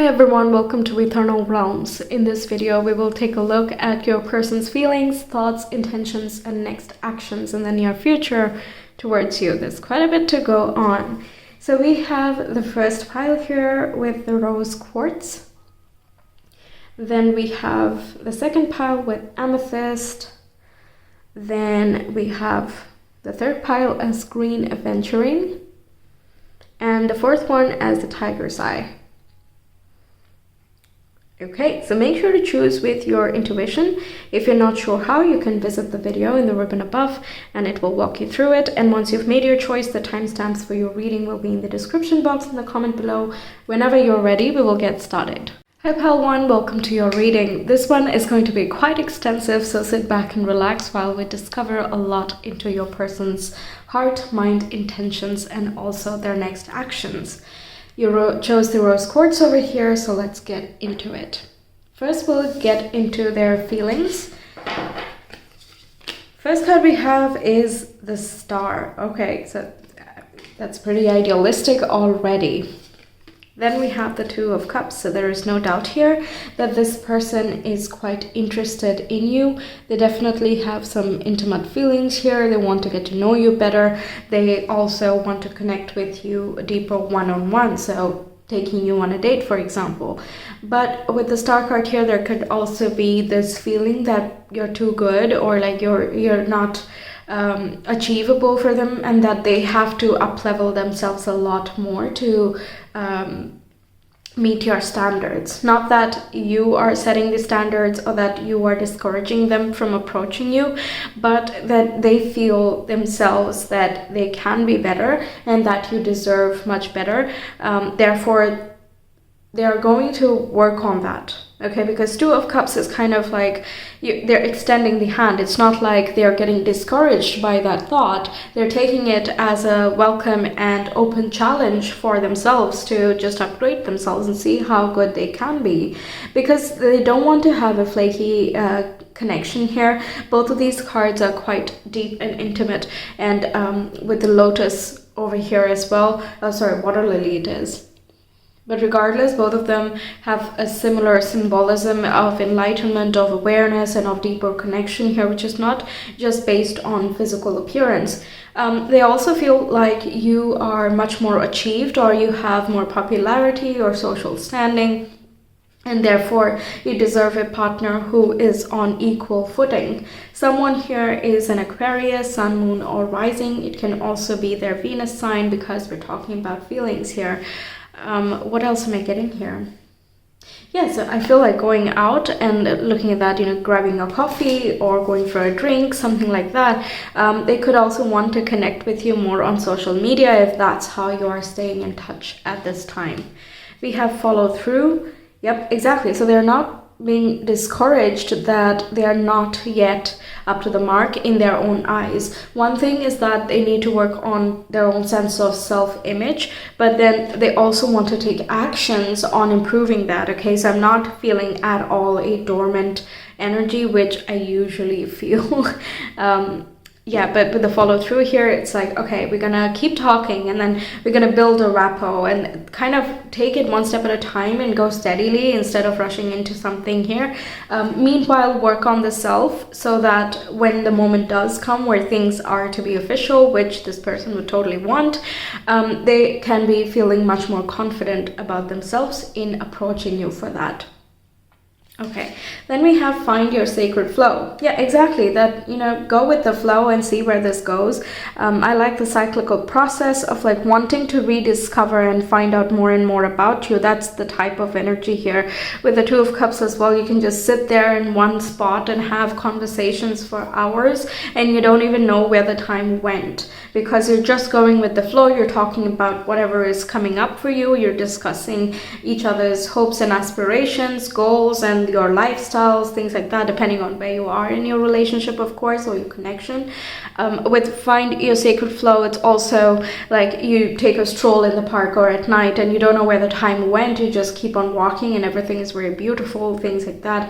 Hi everyone, welcome to Ethernal Realms. In this video, we will take a look at your person's feelings, thoughts, intentions, and next actions in the near future towards you. There's quite a bit to go on. So we have the first pile here with the rose quartz. Then we have the second pile with amethyst. Then we have the third pile as green aventurine. And the fourth one as the tiger's eye. Okay, so make sure to choose with your intuition. If you're not sure how, you can visit the video in the ribbon above and it will walk you through it. And once you've made your choice, the timestamps for your reading will be in the description box in the comment below. Whenever you're ready, we will get started. Hi Pile 1, welcome to your reading. This one is going to be quite extensive, so sit back and relax while we discover a lot into your person's heart, mind, intentions, and also their next actions. You chose the rose quartz over here, so let's get into it. First, we'll get into their feelings. First card we have is the Star. Okay, so that's pretty idealistic already. Then we have the Two of Cups, so there is no doubt here that this person is quite interested in you. They definitely have some intimate feelings here. They want to get to know you better. They also want to connect with you deeper one-on-one, so taking you on a date, for example. But with the Star card here, there could also be this feeling that you're too good, or like you're not achievable for them, and that they have to up-level themselves a lot more to meet your standards. Not that you are setting the standards or that you are discouraging them from approaching you, but that they feel themselves that they can be better and that you deserve much better. Therefore, they are going to work on that. Okay, because Two of Cups is kind of like they're extending the hand. It's not like they're getting discouraged by that thought. They're taking it as a welcome and open challenge for themselves to just upgrade themselves and see how good they can be. Because they don't want to have a flaky connection here. Both of these cards are quite deep and intimate. And with the lotus over here as well. Oh, sorry, water lily it is. But regardless, both of them have a similar symbolism of enlightenment, of awareness, and of deeper connection here, which is not just based on physical appearance. They also feel like you are much more achieved, or you have more popularity or social standing, and therefore you deserve a partner who is on equal footing. Someone here is an Aquarius, Sun, Moon, or Rising. It can also be their Venus sign, because we're talking about feelings here. What else am I getting here? Yeah, so I feel like going out and looking at that, grabbing a coffee or going for a drink, something like that. They could also want to connect with you more on social media if that's how you are staying in touch at this time. We have follow through. Yep, exactly. So they're not being discouraged that they are not yet up to the mark in their own eyes. One thing is that they need to work on their own sense of self-image, but then they also want to take actions on improving that. Okay, so I'm not feeling at all a dormant energy, which I usually feel. Yeah, but with the follow through here, it's like, okay, we're gonna keep talking, and then we're gonna build a rapport and kind of take it one step at a time and go steadily instead of rushing into something here. Meanwhile, work on the self so that when the moment does come where things are to be official, which this person would totally want, they can be feeling much more confident about themselves in approaching you for that. Okay, then we have find your sacred flow. Yeah, exactly. That, go with the flow and see where this goes. I like the cyclical process of like wanting to rediscover and find out more and more about you. That's the type of energy here. With the Two of Cups as well, you can just sit there in one spot and have conversations for hours, and you don't even know where the time went, because you're just going with the flow. You're talking about whatever is coming up for you. You're discussing each other's hopes and aspirations, goals, and your lifestyles, things like that, depending on where you are in your relationship, of course, or your connection. With find your sacred flow, it's also like you take a stroll in the park or at night and you don't know where the time went. You just keep on walking and everything is very beautiful, things like that.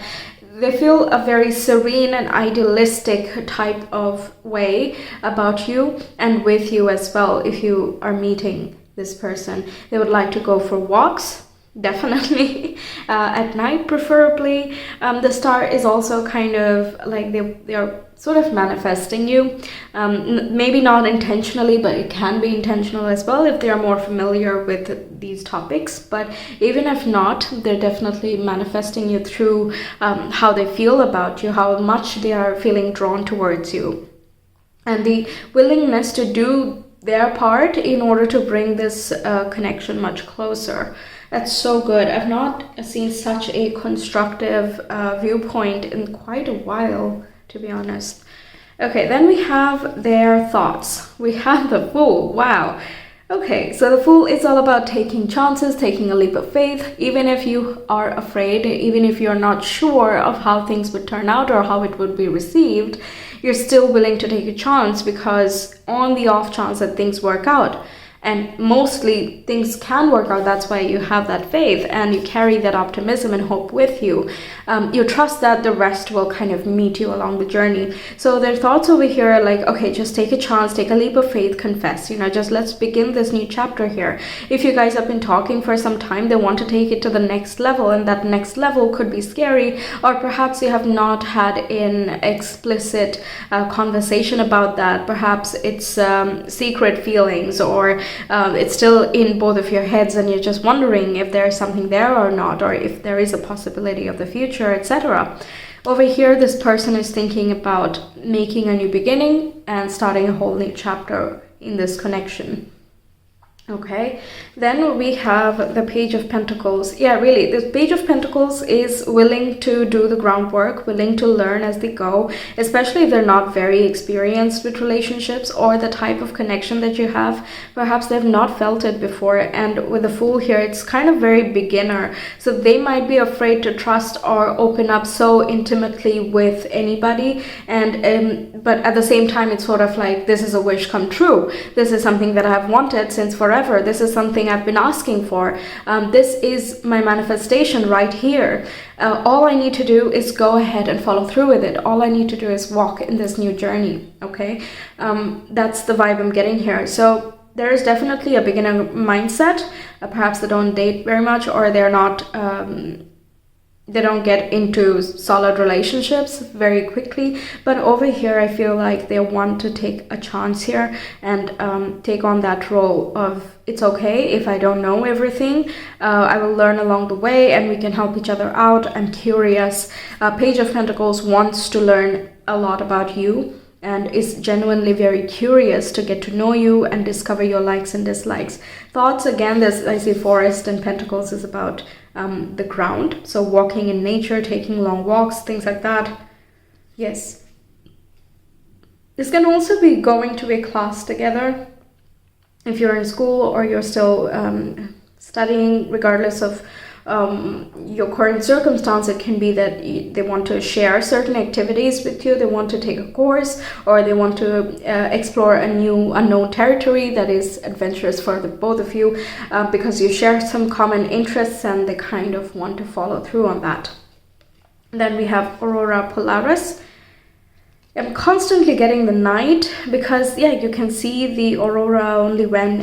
They feel a very serene and idealistic type of way about you and with you as well. If you are meeting this person, they would like to go for walks. definitely at night preferably. The star is also kind of like they are sort of manifesting you, maybe not intentionally, but it can be intentional as well if they are more familiar with these topics. But even if not, they're definitely manifesting you through how they feel about you, how much they are feeling drawn towards you, and the willingness to do their part in order to bring this connection much closer. That's so good. I've not seen such a constructive viewpoint in quite a while, to be honest. Okay, then we have their thoughts. We have the Fool. Wow. Okay, so the Fool is all about taking chances, taking a leap of faith, even if you are afraid, even if you're not sure of how things would turn out or how it would be received, you're still willing to take a chance, because on the off chance that things work out, and mostly things can work out, that's why you have that faith and you carry that optimism and hope with you. You trust that the rest will kind of meet you along the journey. So their thoughts over here are like, okay, just take a chance, take a leap of faith, confess, just let's begin this new chapter here. If you guys have been talking for some time, they want to take it to the next level, and that next level could be scary, or perhaps you have not had an explicit conversation about that. Perhaps it's secret feelings, or it's still in both of your heads and you're just wondering if there's something there or not, or if there is a possibility of the future, etc. Over here, this person is thinking about making a new beginning and starting a whole new chapter in this connection. Okay, then we have the Page of Pentacles. Yeah, really, this Page of Pentacles is willing to do the groundwork, willing to learn as they go, especially if they're not very experienced with relationships or the type of connection that you have. Perhaps they've not felt it before, and with the Fool here, it's kind of very beginner. So they might be afraid to trust or open up so intimately with anybody, and but at the same time, it's sort of like, this is a wish come true. This is something that I've wanted since forever. This is something I've been asking for. This is my manifestation right here. All I need to do is go ahead and follow through with it. All I need to do is walk in this new journey. Okay, that's the vibe I'm getting here. So there is definitely a beginner mindset. Perhaps they don't date very much, or they're not. They don't get into solid relationships very quickly, but over here I feel like they want to take a chance here and take on that role of, it's okay if I don't know everything, I will learn along the way and we can help each other out. I'm curious. Page of Pentacles wants to learn a lot about you and is genuinely very curious to get to know you and discover your likes and dislikes. Thoughts, again, this, I see Forest and Pentacles is about the ground, so walking in nature, taking long walks, things like that. Yes, this can also be going to a class together if you're in school or you're still studying, regardless of your current circumstance. It can be that they want to share certain activities with you, they want to take a course, or they want to explore a new unknown territory that is adventurous for the both of you, because you share some common interests and they kind of want to follow through on that. Then we have Aurora Polaris. I'm constantly getting the Knight, because yeah, you can see the aurora only when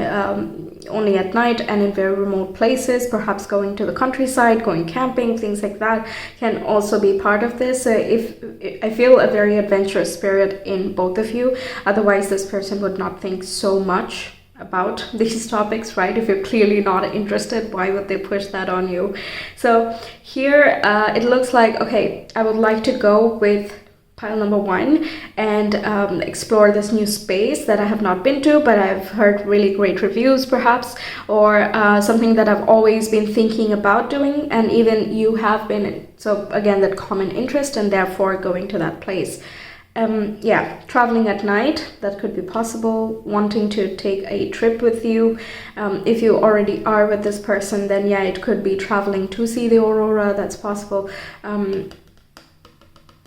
only at night and in very remote places. Perhaps going to the countryside, going camping, things like that can also be part of this. If I feel a very adventurous spirit in both of you, otherwise this person would not think so much about these topics, right? If you're clearly not interested, why would they push that on you? So here it looks like, okay, I would like to go with pile number 1 and explore this new space that I have not been to, but I've heard really great reviews perhaps, or something that I've always been thinking about doing, and even you have been. So again, that common interest, and therefore going to that place. Yeah, traveling at night, that could be possible. Wanting to take a trip with you. If you already are with this person, then yeah, it could be traveling to see the aurora, that's possible.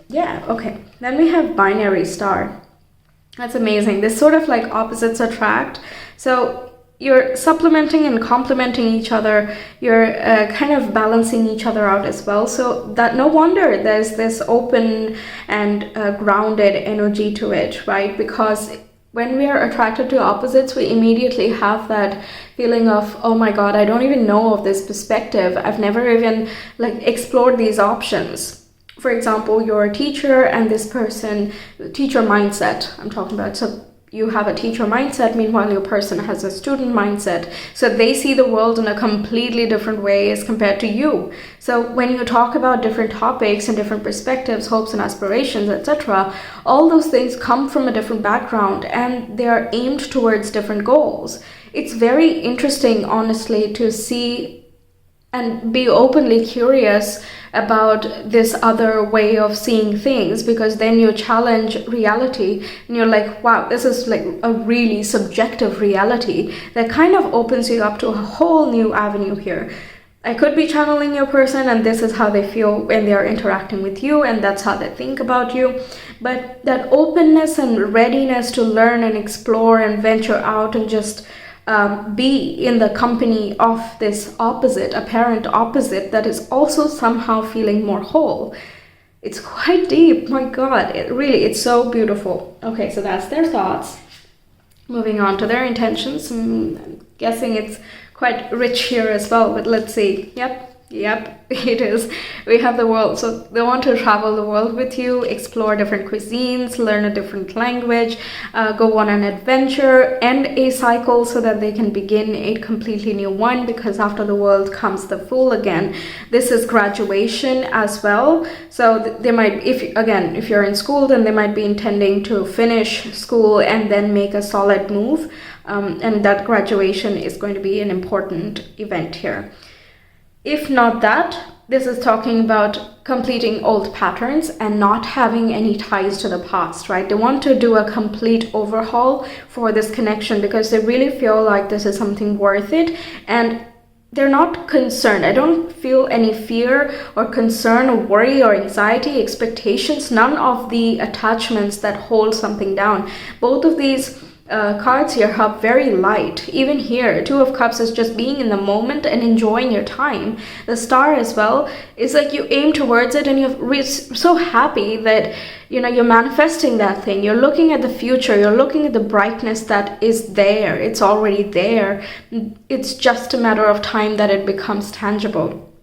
Yeah, okay. Then we have binary star. That's amazing. This sort of like opposites attract. So you're supplementing and complementing each other. You're kind of balancing each other out as well. So that no wonder there's this open and grounded energy to it, right? Because when we are attracted to opposites, we immediately have that feeling of, oh my God, I don't even know of this perspective. I've never even explored these options. For example, you're a teacher and this person, teacher mindset I'm talking about. So you have a teacher mindset, meanwhile your person has a student mindset. So they see the world in a completely different way as compared to you. So when you talk about different topics and different perspectives, hopes and aspirations, etc., all those things come from a different background and they are aimed towards different goals. It's very interesting, honestly, to see and be openly curious about this other way of seeing things, because then you challenge reality and you're like, wow, this is like a really subjective reality that kind of opens you up to a whole new avenue here. I could be channeling your person and this is how they feel when they are interacting with you, and that's how they think about you. But that openness and readiness to learn and explore and venture out and just be in the company of this opposite, apparent opposite, that is also somehow feeling more whole. It's quite deep, my God, it's so beautiful. Okay, so that's their thoughts. Moving on to their intentions. I'm guessing it's quite rich here as well, but let's see. Yep, it is. We have the world. So they want to travel the world with you, explore different cuisines, learn a different language, go on an adventure, end a cycle so that they can begin a completely new one, because after the world comes the fool again. This is graduation as well. So they might, if you're in school, then they might be intending to finish school and then make a solid move. And that graduation is going to be an important event here. If not that, this is talking about completing old patterns and not having any ties to the past, right? They want to do a complete overhaul for this connection because they really feel like this is something worth it, and they're not concerned. I don't feel any fear or concern or worry or anxiety, expectations, none of the attachments that hold something down. Both of these cards here have very light. Even here, Two of Cups is just being in the moment and enjoying your time. The Star as well is like you aim towards it and you're so happy that you're manifesting that thing. You're looking at the future. You're looking at the brightness that is there. It's already there. It's just a matter of time that it becomes tangible,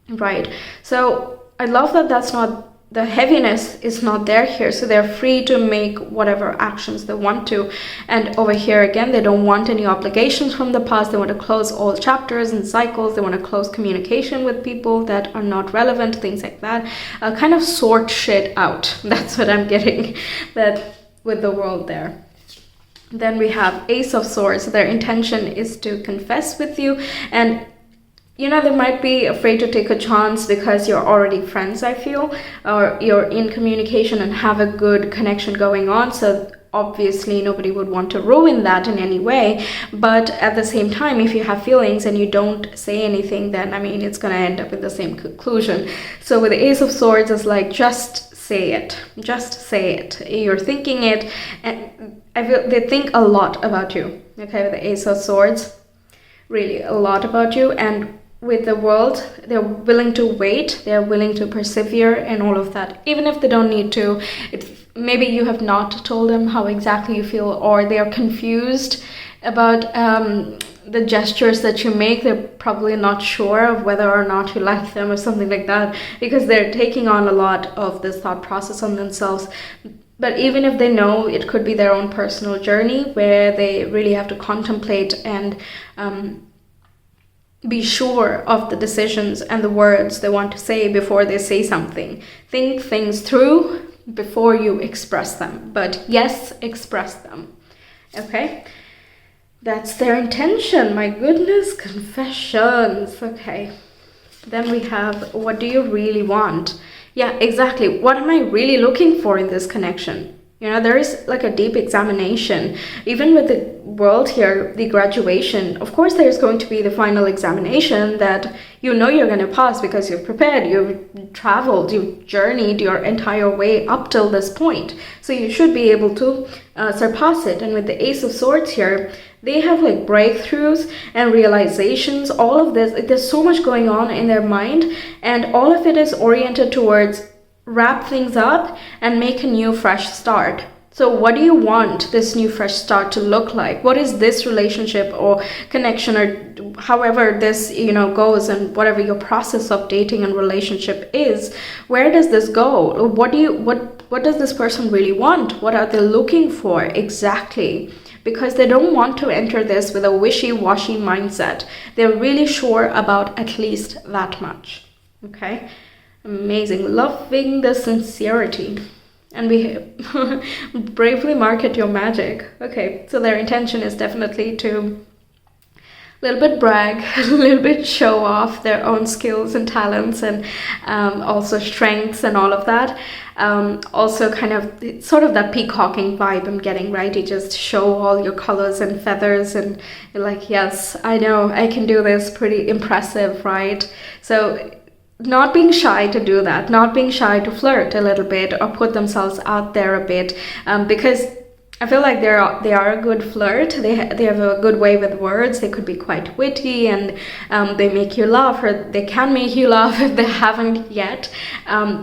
right? So I love that that's not, the heaviness is not there here, so they're free to make whatever actions they want to. And over here again, they don't want any obligations from the past. They want to close all chapters and cycles. They want to close communication with people that are not relevant, things like that. Kind of sort shit out. That's what I'm getting that with the world there. Then we have Ace of Swords. Their intention is to confess with you, and they might be afraid to take a chance because you're already friends, I feel, or you're in communication and have a good connection going on. So obviously nobody would want to ruin that in any way. But at the same time, if you have feelings and you don't say anything, then it's going to end up with the same conclusion. So with the Ace of Swords, it's like, just say it. Just say it. You're thinking it, and I feel they think a lot about you. Okay, with the Ace of Swords, really a lot about you. And with the world, they're willing to wait, they're willing to persevere and all of that, even if they don't need to. Maybe you have not told them how exactly you feel, or they are confused about the gestures that you make. They're probably not sure of whether or not you like them or something like that, because they're taking on a lot of this thought process on themselves. But even if they know, it could be their own personal journey where they really have to contemplate and be sure of the decisions and the words they want to say before they say something. Think things through before you express them. But yes, express them. Okay? That's their intention. My goodness, confessions. Okay. Then we have, what do you really want? Yeah, exactly. What am I really looking for in this connection? There is like a deep examination. Even with the world here, the graduation, of course there's going to be the final examination that you're going to pass because you've prepared, you've traveled, you've journeyed your entire way up till this point. So you should be able to surpass it. And with the Ace of Swords here, they have like breakthroughs and realizations, all of this. There's so much going on in their mind, and all of it is oriented towards wrap things up and make a new fresh start. So what do you want this new fresh start to look like? What is this relationship or connection, or however this, goes, and whatever your process of dating and relationship is, where does this go? What does this person really want? What are they looking for exactly? Because they don't want to enter this with a wishy-washy mindset. They're really sure about at least that much. Okay? Amazing. Loving the sincerity. And we bravely market your magic. Okay, so their intention is definitely to a little bit brag, a little bit show off their own skills and talents, and also strengths and all of that. Also kind of sort of that peacocking vibe I'm getting, right? You just show all your colors and feathers, and you're like, yes, I know, I can do this, pretty impressive, right? So not being shy to do that, not being shy to flirt a little bit or put themselves out there a bit, because I feel like they are a good flirt. They have a good way with words. They could be quite witty, and they make you laugh, or they can make you laugh if they haven't yet.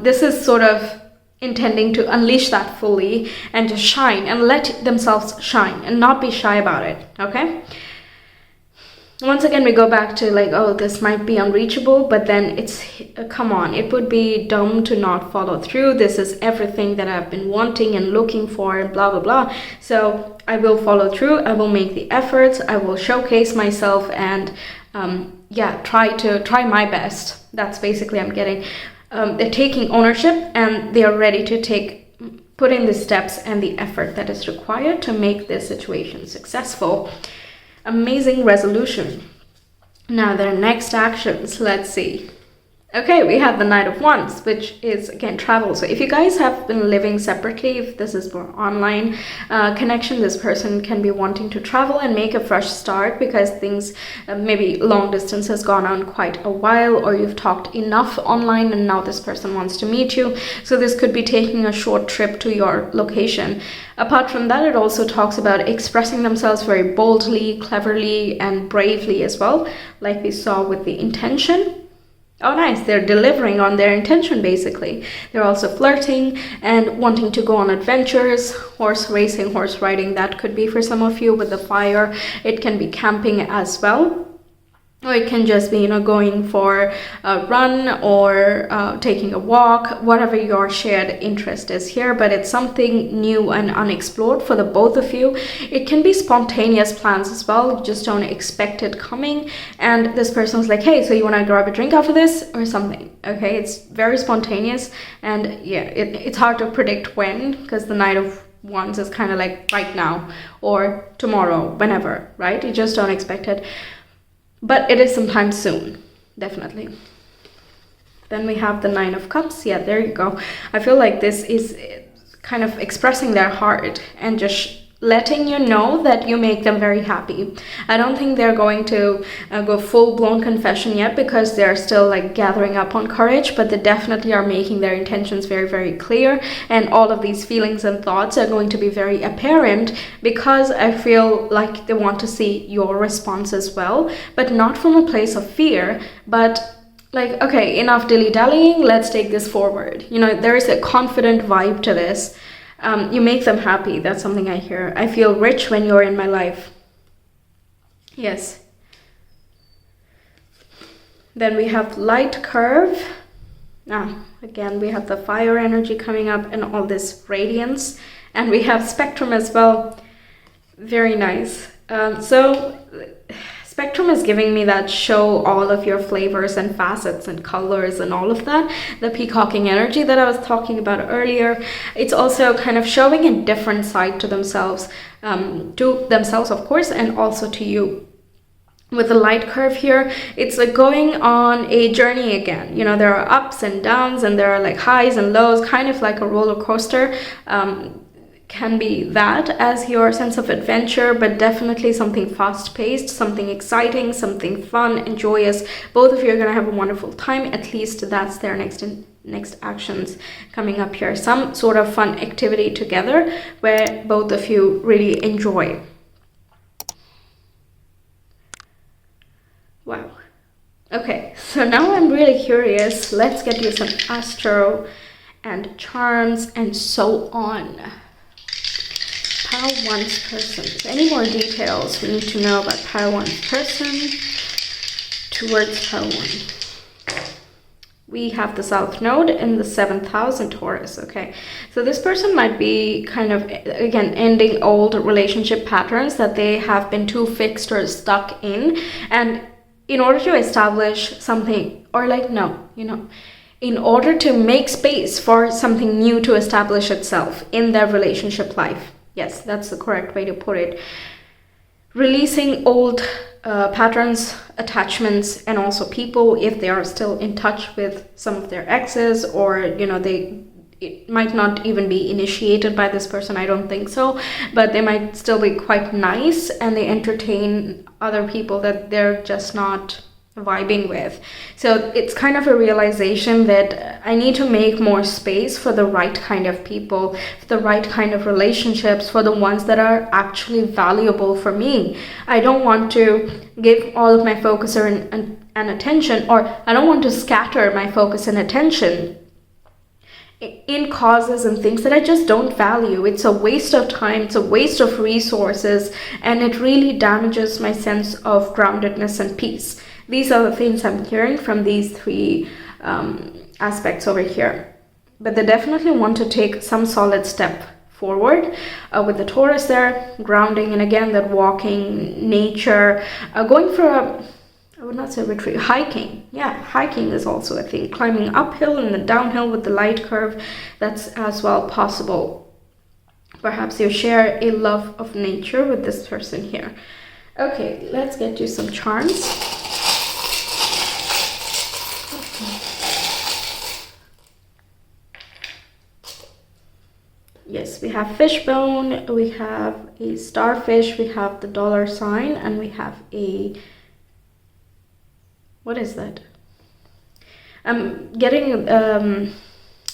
This is sort of intending to unleash that fully and just shine and let themselves shine and not be shy about it, okay? Once again, we go back to like, oh, this might be unreachable, but then it's, come on, it would be dumb to not follow through. This is everything that I've been wanting and looking for, and blah, blah, blah. So I will follow through. I will make the efforts. I will showcase myself and, try my best. That's basically I'm getting. They're taking ownership, and they are ready to put in the steps and the effort that is required to make this situation successful. Amazing resolution. Now their next actions, let's see. Okay, we have the Knight of Wands, which is again travel. So if you guys have been living separately, if this is more online connection, this person can be wanting to travel and make a fresh start because things, maybe long distance has gone on quite a while, or you've talked enough online and now this person wants to meet you. So this could be taking a short trip to your location. Apart from that, it also talks about expressing themselves very boldly, cleverly, and bravely as well, like we saw with the intention. Oh, nice. They're delivering on their intention, basically. They're also flirting and wanting to go on adventures, horse racing, horse riding. That could be for some of you with the fire. It can be camping as well. Or it can just be, going for a run or taking a walk, whatever your shared interest is here. But it's something new and unexplored for the both of you. It can be spontaneous plans as well. You just don't expect it coming. And this person's like, hey, so you want to grab a drink after this or something? Okay, it's very spontaneous. And yeah, it's hard to predict when, because the Knight of Wands is kind of like right now or tomorrow, whenever, right? You just don't expect it. But it is sometime soon, definitely. Then we have the Nine of Cups. Yeah, there you go. I feel like this is kind of expressing their heart and just letting you know that you make them very happy. I don't think they're going to go full-blown confession yet, because they're still like gathering up on courage, but they definitely are making their intentions very, very clear, and all of these feelings and thoughts are going to be very apparent, because I feel like they want to see your response as well, but not from a place of fear, but like, okay, enough dilly-dallying, let's take this forward. There is a confident vibe to this. You make them happy. That's something I hear. I feel rich when you're in my life. Yes. Then we have light curve. Again, we have the fire energy coming up and all this radiance. And we have spectrum as well. Very nice. So spectrum is giving me that show all of your flavors and facets and colors and all of that. The peacocking energy that I was talking about earlier. It's also kind of showing a different side to themselves of course, and also to you. With the light curve here, it's like going on a journey again. There are ups and downs, and there are like highs and lows, kind of like a roller coaster. Can be that as your sense of adventure, but definitely something fast-paced, something exciting, something fun and joyous. Both of you are going to have a wonderful time. At least that's their next actions coming up here. Some sort of fun activity together where both of you really enjoy. Wow. Okay, so now I'm really curious. Let's get you some astro and charms and so on. Pile 1's person. So any more details we need to know about Pile 1's person towards Pile 1? We have the South Node in the 7th house in Taurus, okay? So this person might be kind of, again, ending old relationship patterns that they have been too fixed or stuck in. And in order to establish something, or like, no, you know, in order to make space for something new to establish itself in their relationship life. Yes, that's the correct way to put it. Releasing old patterns, attachments, and also people, if they are still in touch with some of their exes, or you know, it might not even be initiated by this person, I don't think so, but they might still be quite nice and they entertain other people that they're just not vibing with. So it's kind of a realization that I need to make more space for the right kind of people, for the right kind of relationships, for the ones that are actually valuable for me. I don't want to give all of my focus and attention, or I don't want to scatter my focus and attention in causes and things that I just don't value. It's a waste of time, it's a waste of resources, and it really damages my sense of groundedness and peace. These are the things I'm hearing from these 3 aspects over here. But they definitely want to take some solid step forward with the Taurus there, grounding, and again, that walking, nature, going for a, I would not say retreat, hiking. Yeah, hiking is also a thing. Climbing uphill and then downhill with the light curve, that's as well possible. Perhaps you share a love of nature with this person here. Okay, let's get you some charms. Yes, we have fishbone, we have a starfish, we have the dollar sign, and we have a, what is that? I'm getting,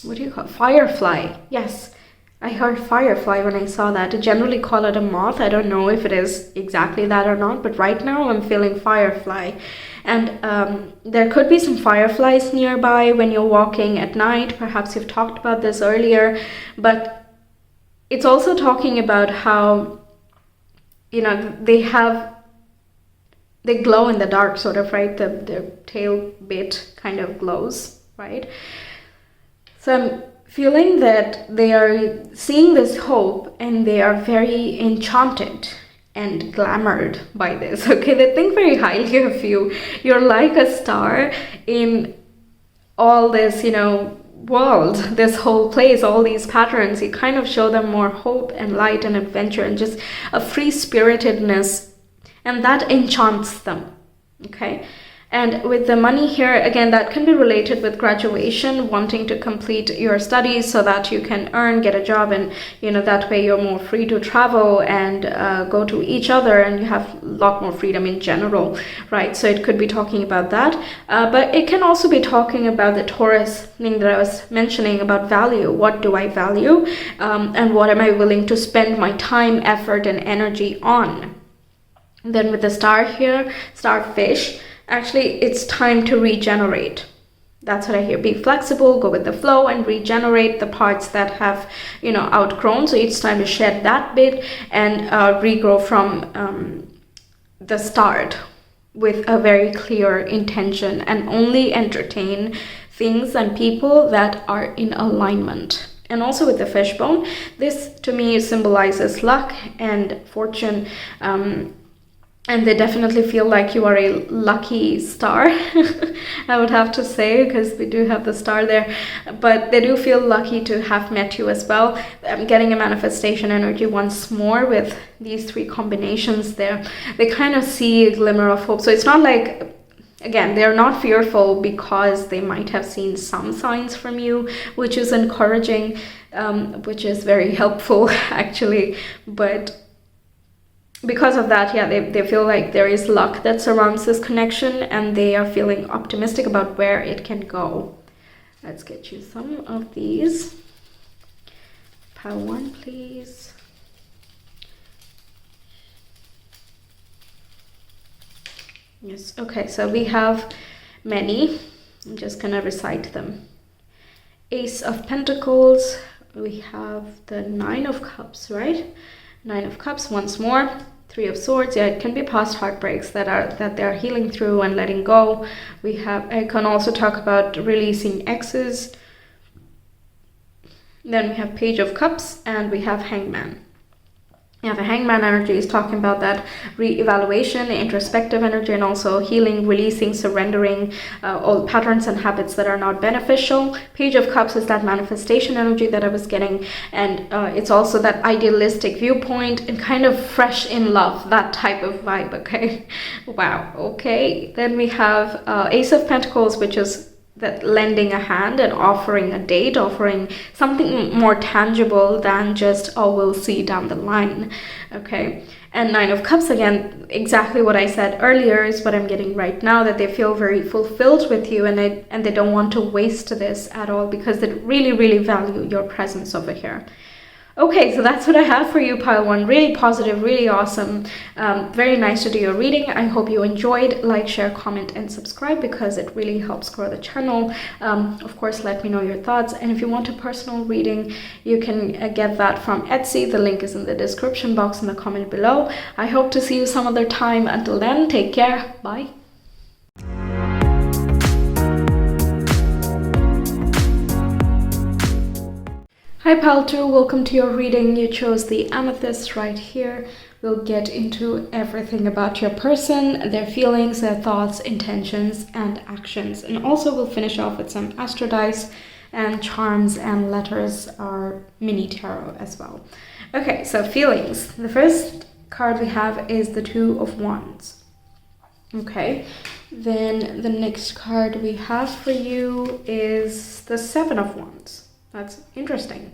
what do you call it? Firefly. Yes, I heard firefly when I saw that. I generally call it a moth. I don't know if it is exactly that or not, but right now I'm feeling firefly. And there could be some fireflies nearby when you're walking at night. Perhaps you've talked about this earlier, but it's also talking about how, you know, they glow in the dark, sort of, right? Their tail bit kind of glows, right? So I'm feeling that they are seeing this hope and they are very enchanted and glamored by this, okay? They think very highly of you. You're like a star in all this, you know, world, this whole place, all these patterns. You kind of show them more hope and light and adventure and just a free-spiritedness, and that enchants them, okay? And with the money here, again, that can be related with graduation, wanting to complete your studies so that you can earn, get a job, and you know, that way you're more free to travel and go to each other, and you have a lot more freedom in general, right? So it could be talking about that, but it can also be talking about the Taurus thing that I was mentioning about value. What do I value, and what am I willing to spend my time, effort, and energy on? And then with the star here, starfish, actually, it's time to regenerate. That's what I hear. Be flexible, go with the flow, and regenerate the parts that have, you know, outgrown. So it's time to shed that bit and regrow from the start with a very clear intention, and only entertain things and people that are in alignment. And also with the fishbone, this to me symbolizes luck and fortune. And they definitely feel like you are a lucky star, I would have to say, because we do have the star there. But they do feel lucky to have met you as well. I'm getting a manifestation energy once more with these 3 combinations there. They kind of see a glimmer of hope. So it's not like, again, they're not fearful because they might have seen some signs from you, which is encouraging, which is very helpful, actually. But because of that, yeah, they feel like there is luck that surrounds this connection, and they are feeling optimistic about where it can go. Let's get you some of these. Pile 1, please. Yes, okay, so we have many. I'm just gonna recite them. Ace of Pentacles, we have the 9 of Cups, right? Nine of Cups once more. Three of Swords. Yeah, it can be past heartbreaks that they're healing through and letting go. I can also talk about releasing exes. Then we have Page of Cups and we have Hangman. Yeah, the Hangman energy is talking about that re-evaluation, introspective energy, and also healing, releasing, surrendering all patterns and habits that are not beneficial. Page of Cups is that manifestation energy that I was getting, and it's also that idealistic viewpoint and kind of fresh in love, that type of vibe, okay? Wow, okay. Then we have Ace of Pentacles, which is that lending a hand and offering a date, offering something more tangible than just, oh, we'll see down the line, okay? And Nine of Cups, again, exactly what I said earlier is what I'm getting right now, that they feel very fulfilled with you, and they don't want to waste this at all because they really, really value your presence over here. Okay, so that's what I have for you, Pile 1. Really positive, really awesome. Very nice to do your reading. I hope you enjoyed. Like, share, comment, and subscribe because it really helps grow the channel. Of course, let me know your thoughts. And if you want a personal reading, you can get that from Etsy. The link is in the description box in the comment below. I hope to see you some other time. Until then, take care. Bye. Hi Pile 2, welcome to your reading. You chose the amethyst right here. We'll get into everything about your person, their feelings, their thoughts, intentions, and actions. And also we'll finish off with some astro dice and charms and letters, or mini tarot as well. Okay, so feelings. The first card we have is the Two of Wands. Okay, then the next card we have for you is the Seven of Wands. That's interesting.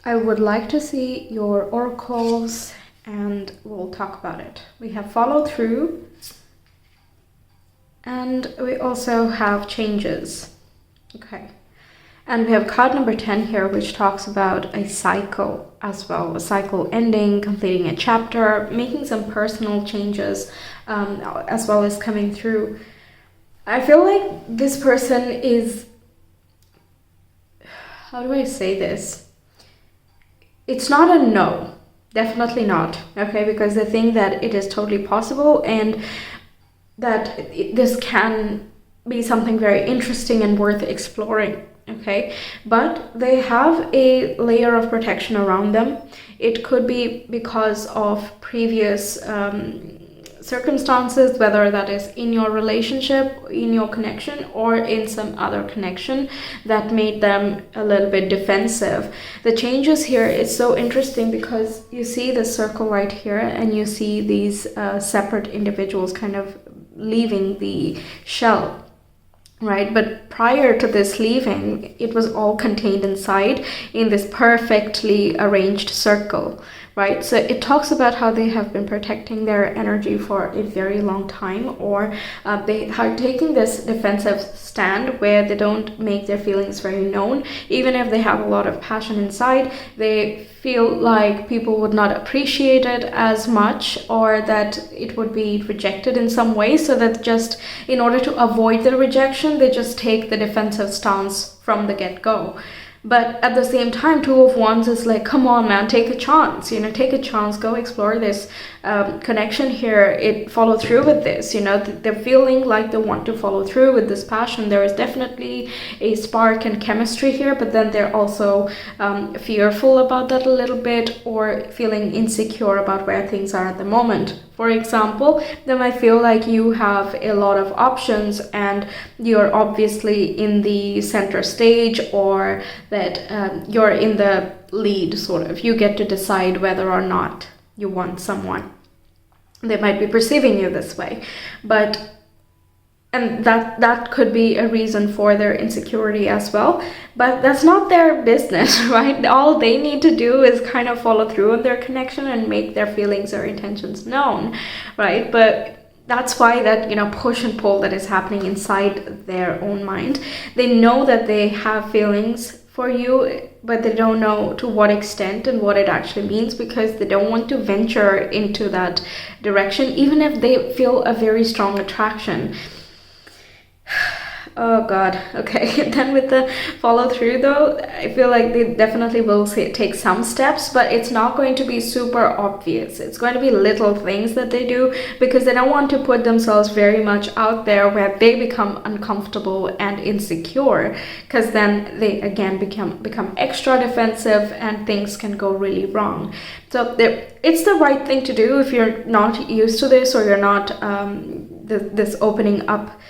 I would like to see your oracles and we'll talk about it. We have follow through and we also have changes. Okay. And we have card number 10 here, which talks about a cycle as well. A cycle ending, completing a chapter, making some personal changes, as well as coming through. I feel like this person is, how do I say this? It's not a no, definitely not, okay? Because they think that it is totally possible and that this can be something very interesting and worth exploring, okay? But they have a layer of protection around them. It could be because of previous circumstances, whether that is in your relationship, in your connection, or in some other connection that made them a little bit defensive. The changes here is so interesting because you see the circle right here and you see these separate individuals kind of leaving the shell, right? But prior to this leaving, it was all contained inside in this perfectly arranged circle, right? So it talks about how they have been protecting their energy for a very long time, or they are taking this defensive stand where they don't make their feelings very known. Even if they have a lot of passion inside, they feel like people would not appreciate it as much, or that it would be rejected in some way, so that just in order to avoid the rejection, they just take the defensive stance from the get-go. But at the same time, Two of Wands is like, come on, man, take a chance, you know, take a chance, go explore this connection here, follow through with this, you know, they're feeling like they want to follow through with this passion. There is definitely a spark and chemistry here, but then they're also fearful about that a little bit, or feeling insecure about where things are at the moment. For example, they might feel like you have a lot of options and you're obviously in the center stage, or that you're in the lead, sort of. You get to decide whether or not you want someone. They might be perceiving you this way, and that could be a reason for their insecurity as well, but that's not their business, right? All they need to do is kind of follow through on their connection and make their feelings or intentions known, right? But that's why that, you know, push and pull that is happening inside their own mind. They know that they have feelings for you, but they don't know to what extent and what it actually means, because they don't want to venture into that direction, even if they feel a very strong attraction. Oh God. Okay. Then with the follow through though, I feel like they definitely will take some steps, but it's not going to be super obvious. It's going to be little things that they do because they don't want to put themselves very much out there where they become uncomfortable and insecure, because then they again become extra defensive and things can go really wrong. So it's the right thing to do if you're not used to this, or you're not this opening up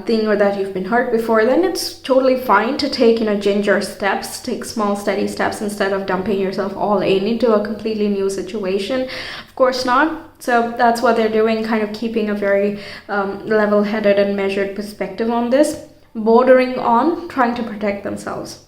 thing, or that you've been hurt before. Then it's totally fine to take ginger steps, take small steady steps instead of dumping yourself all into a completely new situation. Of course not. So that's what they're doing, kind of keeping a very level-headed and measured perspective on this, bordering on trying to protect themselves.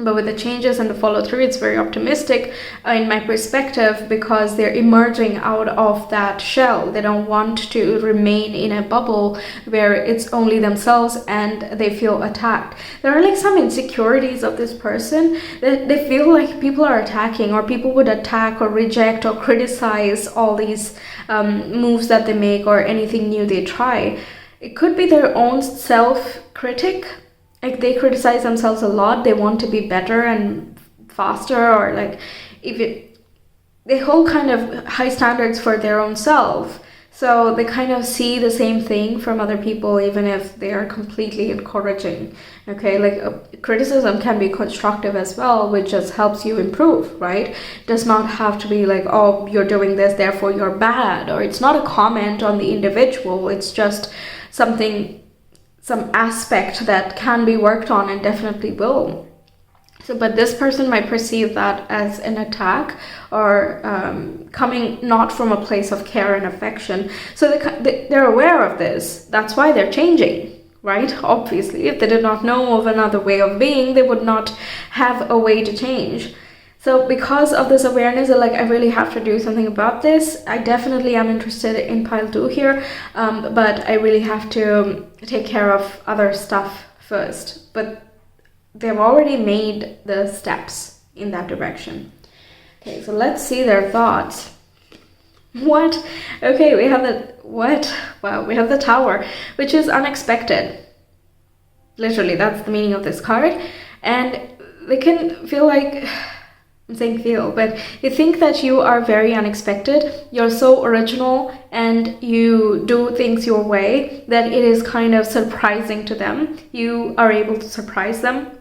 But with the changes and the follow through, it's very optimistic in my perspective, because they're emerging out of that shell. They don't want to remain in a bubble where it's only themselves and they feel attacked. There are like some insecurities of this person that they feel like people are attacking, or people would attack or reject or criticize all these moves that they make or anything new they try. It could be their own self-critic. Like they criticize themselves a lot. They want to be better and faster, or like they hold kind of high standards for their own self. So they kind of see the same thing from other people, even if they are completely encouraging. Okay, like criticism can be constructive as well, which just helps you improve, right? It does not have to be like, oh, you're doing this, therefore you're bad, or it's not a comment on the individual. It's just some aspect that can be worked on and definitely will. So, but this person might perceive that as an attack, or coming not from a place of care and affection. So they're aware of this. That's why they're changing, right? Obviously, if they did not know of another way of being, they would not have a way to change. So because of this awareness that like I really have to do something about this, I definitely am interested in pile 2 here, but I really have to take care of other stuff first. But they've already made the steps in that direction. Okay, so let's see their thoughts. What? Okay, we have the what? Wow, we have the Tower, which is unexpected. Literally, that's the meaning of this card. And they can feel like, I'm saying feel, but you think that you are very unexpected. You're so original and you do things your way that it is kind of surprising to them. You are able to surprise them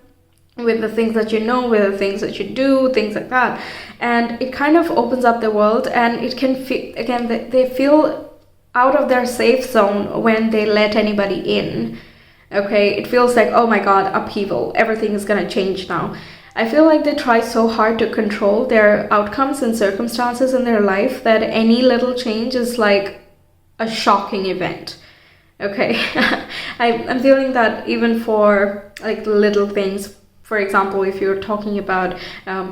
with the things that you know, with the things that you do, things like that. And it kind of opens up the world, and it can feel, again, they feel out of their safe zone when they let anybody in. Okay, it feels like, oh my God, upheaval, everything is gonna change now. I feel like they try so hard to control their outcomes and circumstances in their life that any little change is like a shocking event. Okay, I'm feeling that even for like little things. For example, if you're talking about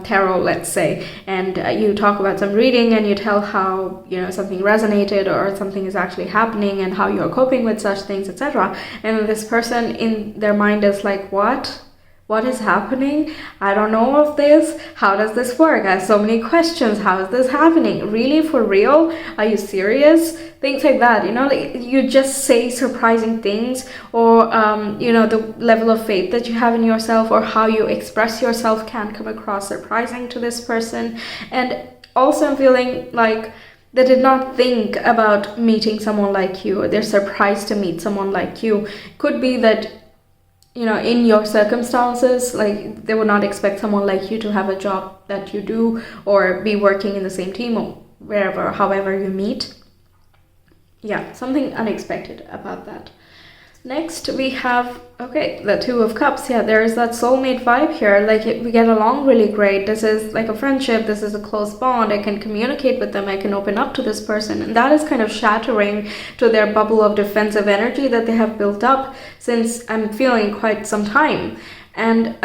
tarot, let's say, and you talk about some reading and you tell how something resonated or something is actually happening and how you're coping with such things, etc. And this person in their mind is like, what? What is happening? I don't know of this. How does this work? I have so many questions. How is this happening? Really? For real? Are you serious? Things like that, like you just say surprising things, or, the level of faith that you have in yourself or how you express yourself can come across surprising to this person. And also I'm feeling like they did not think about meeting someone like you, or they're surprised to meet someone like you. Could be that in your circumstances, like they would not expect someone like you to have a job that you do, or be working in the same team, or wherever, however you meet. Yeah, something unexpected about that. Next we have, the Two of Cups. Yeah, there is that soulmate vibe here. Like we get along really great. This is like a friendship. This is a close bond. I can communicate with them. I can open up to this person. And that is kind of shattering to their bubble of defensive energy that they have built up since I'm feeling quite some time. And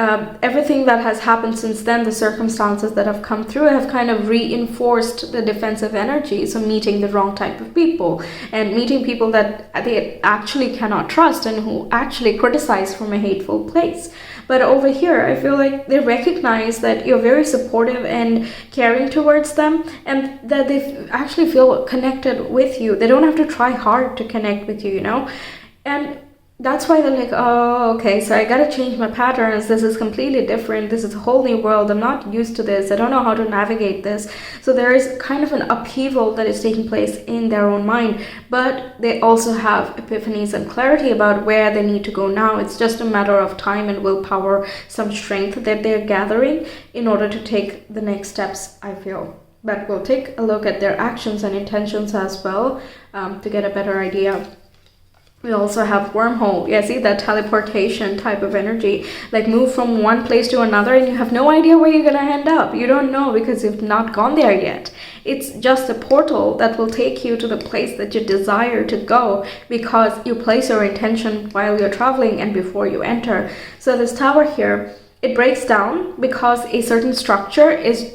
everything that has happened since then, the circumstances that have come through have kind of reinforced the defensive energy. So meeting the wrong type of people, and meeting people that they actually cannot trust and who actually criticize from a hateful place. But over here, I feel like they recognize that you're very supportive and caring towards them, and that they actually feel connected with you. They don't have to try hard to connect with you, And that's why they're like, oh, okay, so I gotta change my patterns. This is completely different. This is a whole new world. I'm not used to this. I don't know how to navigate this. So there is kind of an upheaval that is taking place in their own mind, but they also have epiphanies and clarity about where they need to go now. It's just a matter of time and willpower, some strength that they're gathering in order to take the next steps, I feel. But we'll take a look at their actions and intentions as well, to get a better idea. We also have wormhole. Yeah, see, that teleportation type of energy, like move from one place to another and you have no idea where you're gonna end up. You don't know because you've not gone there yet. It's just a portal that will take you to the place that you desire to go because you place your intention while you're traveling and before you enter. So this tower here, it breaks down because a certain structure is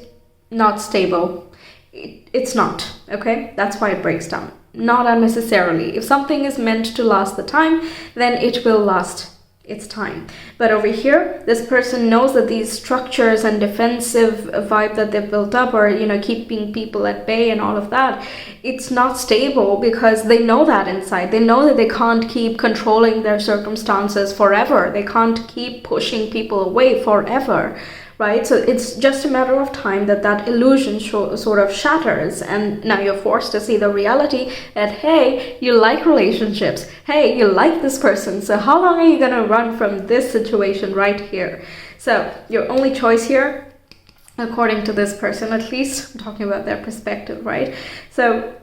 not stable. It's not, okay? That's why it breaks down. Not unnecessarily. If something is meant to last the time, then it will last its time. But over here, this person knows that these structures and defensive vibe that they've built up, or keeping people at bay and all of that, it's not stable because they know that inside. They know that they can't keep controlling their circumstances forever. They can't keep pushing people away forever. Right? So it's just a matter of time that illusion sort of shatters, and now you're forced to see the reality that, hey, you like relationships, hey, you like this person, so how long are you gonna run from this situation right here? So your only choice here, according to this person at least, I'm talking about their perspective, right? So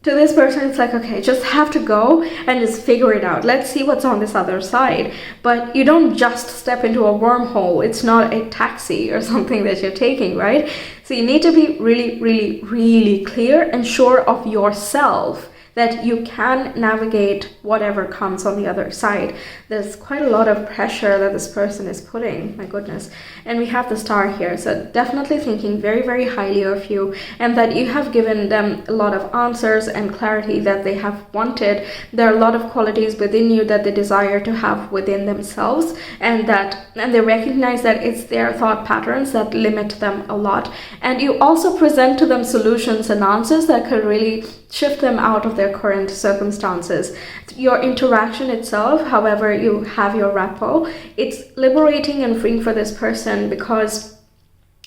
to this person, it's like, okay, just have to go and just figure it out. Let's see what's on this other side. But you don't just step into a wormhole. It's not a taxi or something that you're taking, right? So you need to be really, really, really clear and sure of yourself that you can navigate whatever comes on the other side. There's quite a lot of pressure that this person is putting, my goodness. And we have the star here, so definitely thinking very, very highly of you, and that you have given them a lot of answers and clarity that they have wanted. There are a lot of qualities within you that they desire to have within themselves, and they recognize that it's their thought patterns that limit them a lot. And you also present to them solutions and answers that could really shift them out of their current circumstances. Your interaction itself, however you have your rapport, it's liberating and freeing for this person because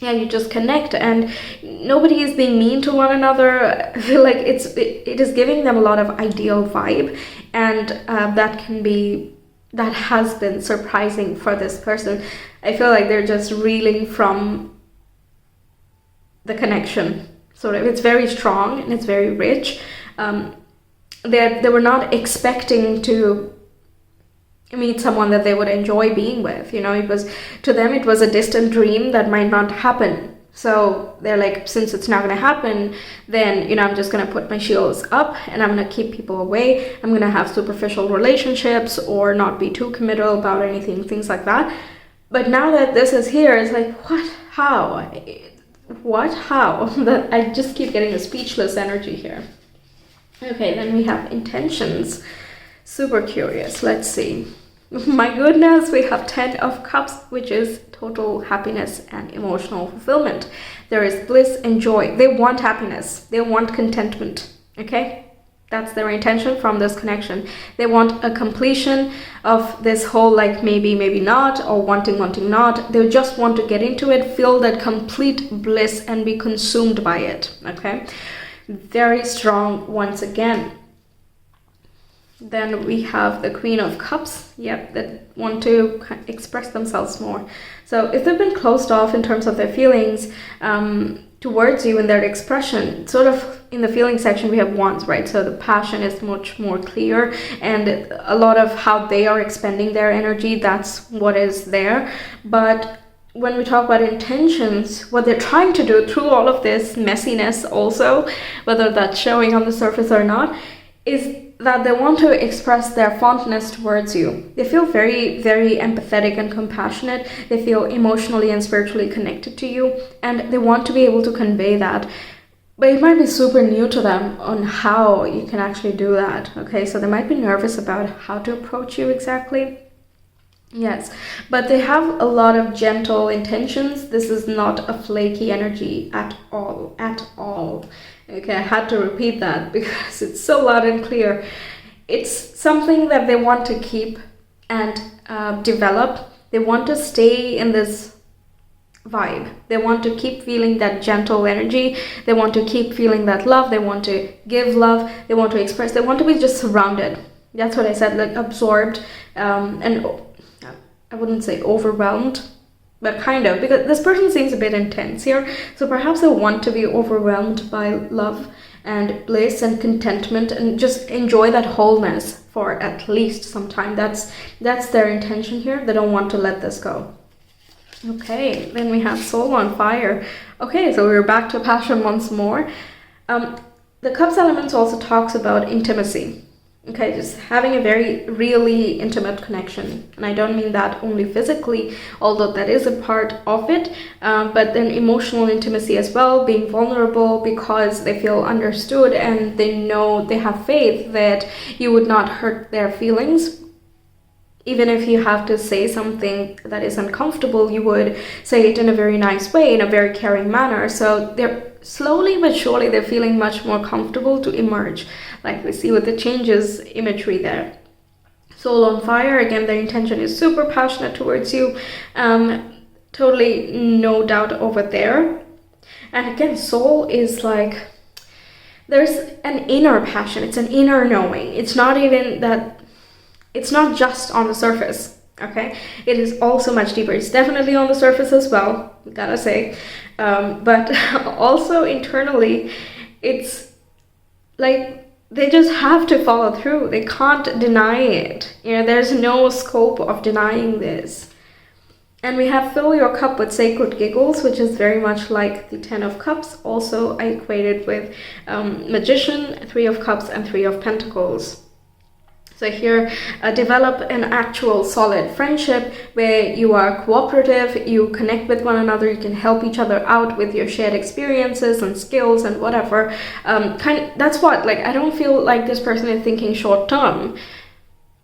you just connect and nobody is being mean to one another. I feel like it is giving them a lot of ideal vibe, and that has been surprising for this person. I feel like they're just reeling from the connection. So it's very strong and it's very rich. They were not expecting to meet someone that they would enjoy being with. To them it was a distant dream that might not happen. So they're like, since it's not going to happen, then I'm just going to put my shields up and I'm going to keep people away. I'm going to have superficial relationships or not be too committal about anything, things like that. But now that this is here, it's like, what? How? What? How? That I just keep getting a speechless energy here. Okay, then we have intentions. Super curious. Let's see. My goodness, we have 10 of Cups, which is total happiness and emotional fulfillment. There is bliss and joy. They want happiness. They want contentment. Okay? That's their intention from this connection. They want a completion of this whole maybe not, or wanting not. They just want to get into it, feel that complete bliss and be consumed by it. Okay? Very strong once again. Then we have the Queen of Cups, that want to express themselves more. So if they've been closed off in terms of their feelings towards you and their expression, sort of in the feeling section we have Wands, right? So the passion is much more clear, and a lot of how they are expending their energy, that's what is there. But when we talk about intentions, what they're trying to do through all of this messiness also, whether that's showing on the surface or not, is that they want to express their fondness towards you. They feel very, very empathetic and compassionate. They feel emotionally and spiritually connected to you, and they want to be able to convey that. But it might be super new to them on how you can actually do that. Okay, so they might be nervous about how to approach you exactly. Yes, but they have a lot of gentle intentions. This is not a flaky energy at all. Okay, I had to repeat that because it's so loud and clear. it's something that they want to keep and develop. They want to stay in this vibe. They want to keep feeling that gentle energy. They want to keep feeling that love. They want to give love. They want to express. They want to be just surrounded. That's what I said, like absorbed, and I wouldn't say overwhelmed, but kind of, because this person seems a bit intense here. So perhaps they want to be overwhelmed by love and bliss and contentment and just enjoy that wholeness for at least some time. That's their intention here. They don't want to let this go. Okay, then we have Soul on Fire. Okay, so we're back to passion once more. The Cups elements also talks about intimacy. Okay, just having a very really intimate connection. And I don't mean that only physically, although that is a part of it, but then emotional intimacy as well, being vulnerable because they feel understood and they know, they have faith that you would not hurt their feelings. Even if you have to say something that is uncomfortable, you would say it in a very nice way, in a very caring manner. So they're slowly but surely they're feeling much more comfortable to emerge, like we see with the changes imagery there. Soul on Fire, again, their intention is super passionate towards you. Totally no doubt over there. And again, soul is like, there's an inner passion. It's an inner knowing. It's not even that, it's not just on the surface, okay? It is also much deeper. It's definitely on the surface as well, gotta say. But also internally, it's like they just have to follow through. They can't deny it. You know, there's no scope of denying this. And we have Fill Your Cup with Sacred Giggles, which is very much like the Ten of Cups. Also, I equated with Magician, Three of Cups, and Three of Pentacles. So here, develop an actual solid friendship where you are cooperative, you connect with one another, you can help each other out with your shared experiences and skills and whatever. That's what, like, I don't feel like this person is thinking short term.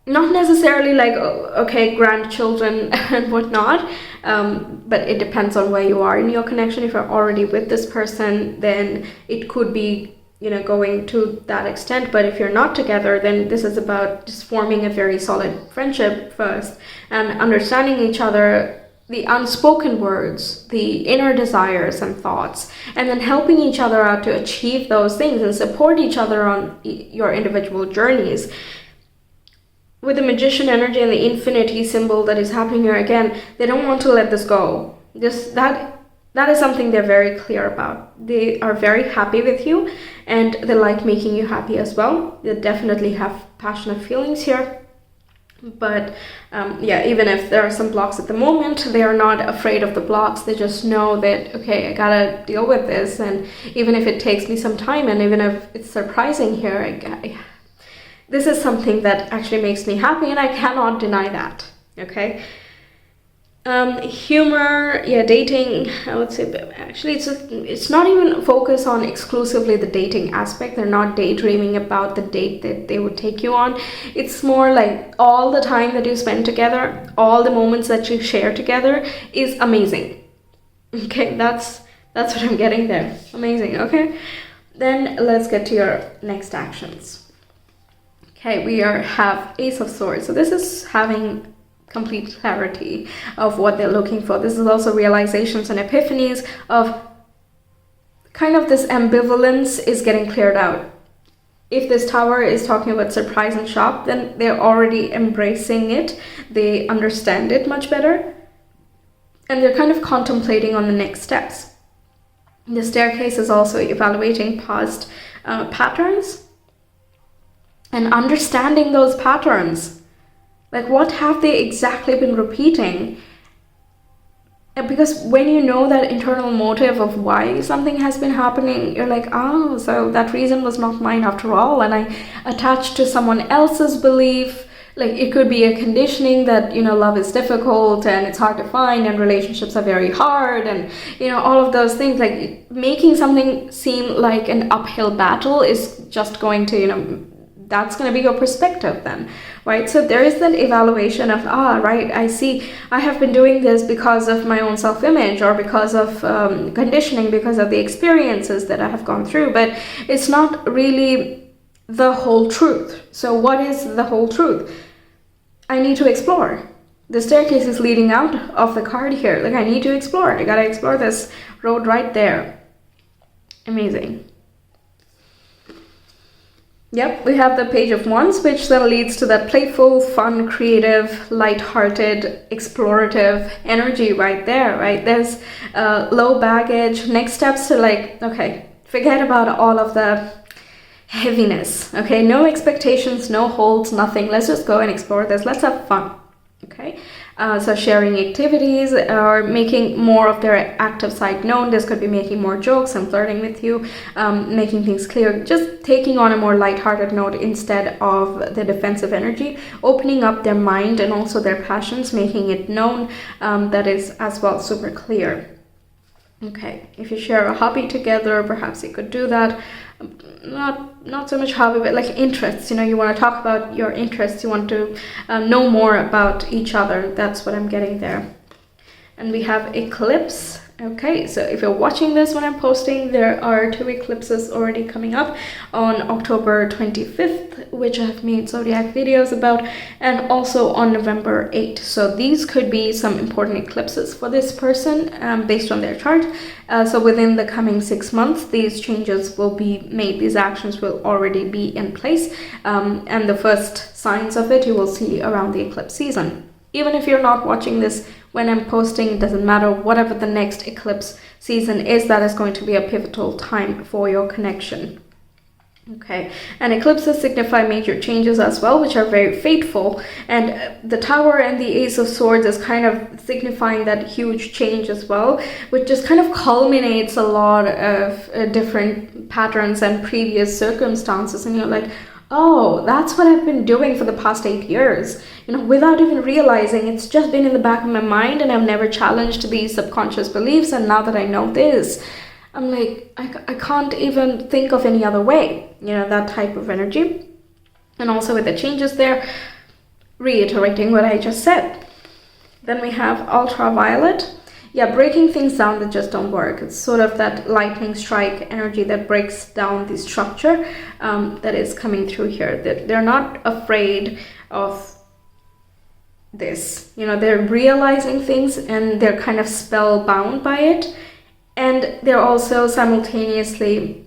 Not necessarily like, okay, grandchildren and whatnot, but it depends on where you are in your connection. If you're already with this person, then it could be, you know, going to that extent. But if you're not together, then this is about just forming a very solid friendship first and understanding each other, the unspoken words, the inner desires and thoughts, and then helping each other out to achieve those things and support each other on your individual journeys. With the Magician energy and the infinity symbol that is happening here, again, they don't want to let this go. That is something they're very clear about. They are very happy with you and they like making you happy as well. They definitely have passionate feelings here. But yeah, even if there are some blocks at the moment, they are not afraid of the blocks. They just know that, okay, I gotta deal with this. And even if it takes me some time and even if it's surprising here, this is something that actually makes me happy and I cannot deny that, okay? Humor, yeah, dating, I would say, actually it's not even focused on exclusively the dating aspect. They're not daydreaming about the date that they would take you on. It's more like all the time that you spend together, all the moments that you share together is amazing. Okay, that's what I'm getting there. Amazing, okay? Then let's get to your next actions. Okay, we have Ace of Swords. So this is having complete clarity of what they're looking for. This is also realizations and epiphanies of kind of this ambivalence is getting cleared out. If this Tower is talking about surprise and shock, then they're already embracing it. They understand it much better. And they're kind of contemplating on the next steps. The Staircase is also evaluating past patterns and understanding those patterns. Like, what have they exactly been repeating? And because when you know that internal motive of why something has been happening, you're like, oh, so that reason was not mine after all. And I attached to someone else's belief. Like, it could be a conditioning that, you know, love is difficult and it's hard to find and relationships are very hard and, you know, all of those things. Like, making something seem like an uphill battle is just going to, you know, that's going to be your perspective then, right? So there is that evaluation of, right, I see I have been doing this because of my own self-image or because of conditioning, because of the experiences that I have gone through, but it's not really the whole truth. So what is the whole truth? I need to explore. The staircase is leading out of the card here. Like, I need to explore. I gotta explore this road right there. Amazing. Yep, we have the Page of Wands, which then leads to that playful, fun, creative, light-hearted, explorative energy right there, right? There's low baggage. Next steps to, like, okay, forget about all of the heaviness, okay? No expectations, no holds, nothing. Let's just go and explore this. Let's have fun, okay? So sharing activities or making more of their active side known. This could be making more jokes and flirting with you, making things clear, just taking on a more lighthearted note instead of the defensive energy, opening up their mind and also their passions, making it known. That is as well super clear. Okay, if you share a hobby together, perhaps you could do that. Not so much hobby, but like interests. You know, you want to talk about your interests. You want to know more about each other. That's what I'm getting there. And we have eclipse. Okay, so if you're watching this when I'm posting, there are 2 eclipses already coming up on October 25th, which I've made zodiac videos about, and also on November 8th. So these could be some important eclipses for this person based on their chart. So within the coming 6 months, these changes will be made. These actions will already be in place. And the first signs of it you will see around the eclipse season. Even if you're not watching this when I'm posting, it doesn't matter. Whatever the next eclipse season is, that is going to be a pivotal time for your connection. Okay, and eclipses signify major changes as well, which are very fateful. And the Tower and the Ace of Swords is kind of signifying that huge change as well, which just kind of culminates a lot of different patterns and previous circumstances. And you're like, oh, that's what I've been doing for the past 8 years. You know, without even realizing, it's just been in the back of my mind and I've never challenged these subconscious beliefs. And now that I know this, I'm like, I can't even think of any other way, you know, that type of energy. And also with the changes there, reiterating what I just said. Then we have ultraviolet. Yeah, breaking things down that just don't work. It's sort of that lightning strike energy that breaks down the structure that is coming through here. That they're not afraid of this. You know, they're realizing things and they're kind of spellbound by it. And they're also simultaneously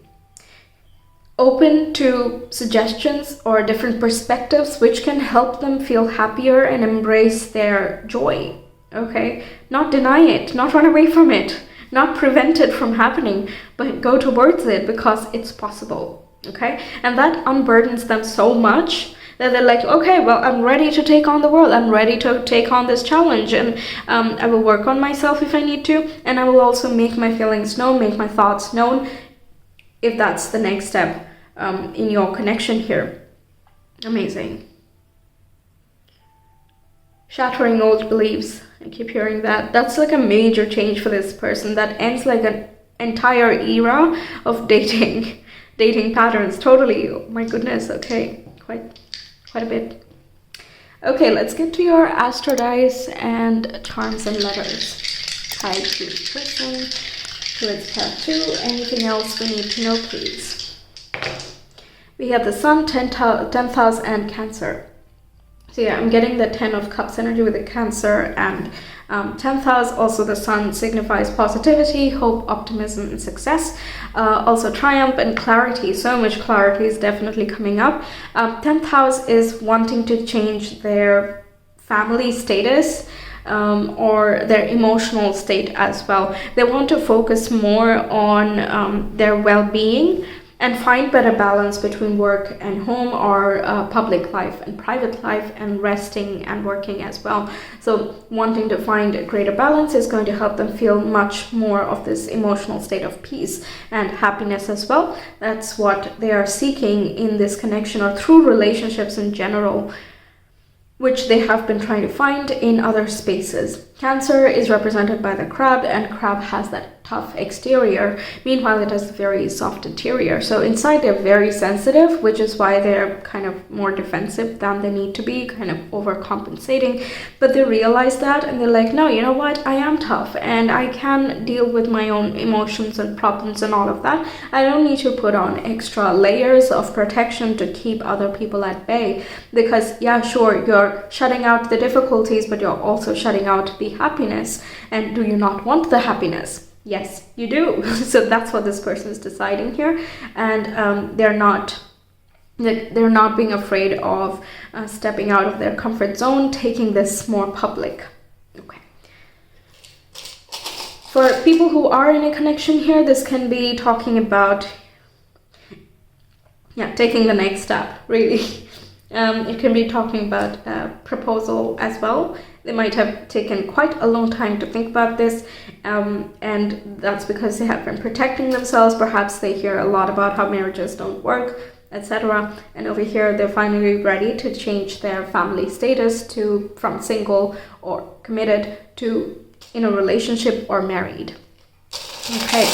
open to suggestions or different perspectives which can help them feel happier and embrace their joy. Okay, not deny it, not run away from it, not prevent it from happening, but go towards it because it's possible. Okay, and that unburdens them so much that they're like, okay, well, I'm ready to take on the world. I'm ready to take on this challenge, and I will work on myself if I need to, and I will also make my feelings known, make my thoughts known, if that's the next step in your connection here. Amazing. Shattering old beliefs. I keep hearing that. That's like a major change for this person. That ends like an entire era of dating patterns. Totally. Oh my goodness. Okay. Quite a bit. Okay, let's get to your astro dice and charms and letters. Tied to the person, to its path 2. Anything else we need to know, please? We have the Sun, 10th house, and Cancer. So yeah, I'm getting the 10 of Cups energy with the Cancer and 10th house. Also the Sun signifies positivity, hope, optimism, and success. Also triumph and clarity. So much clarity is definitely coming up. 10th house is wanting to change their family status or their emotional state as well. They want to focus more on their well-being and find better balance between work and home, or public life and private life, and resting and working as well. So wanting to find a greater balance is going to help them feel much more of this emotional state of peace and happiness as well. That's what they are seeking in this connection, or through relationships in general. which they have been trying to find in other spaces. Cancer is represented by the crab, and crab has that tough exterior. Meanwhile, it has a very soft interior. So inside they're very sensitive, which is why they're kind of more defensive than they need to be, kind of overcompensating. But they realize that and they're like, no, you know what? I am tough and I can deal with my own emotions and problems and all of that. I don't need to put on extra layers of protection to keep other people at bay. Because yeah, sure, you're shutting out the difficulties, but you're also shutting out the happiness. And do you not want the happiness? Yes, you do. So that's what this person is deciding here. And they're not being afraid of stepping out of their comfort zone, taking this more public. Okay. For people who are in a connection here, this can be talking about, yeah, taking the next step, really. It can be talking about proposal as well. They might have taken quite a long time to think about this, and that's because they have been protecting themselves. Perhaps they hear a lot about how marriages don't work, etc. And over here, they're finally ready to change their family status from single or committed to in a relationship or married. Okay.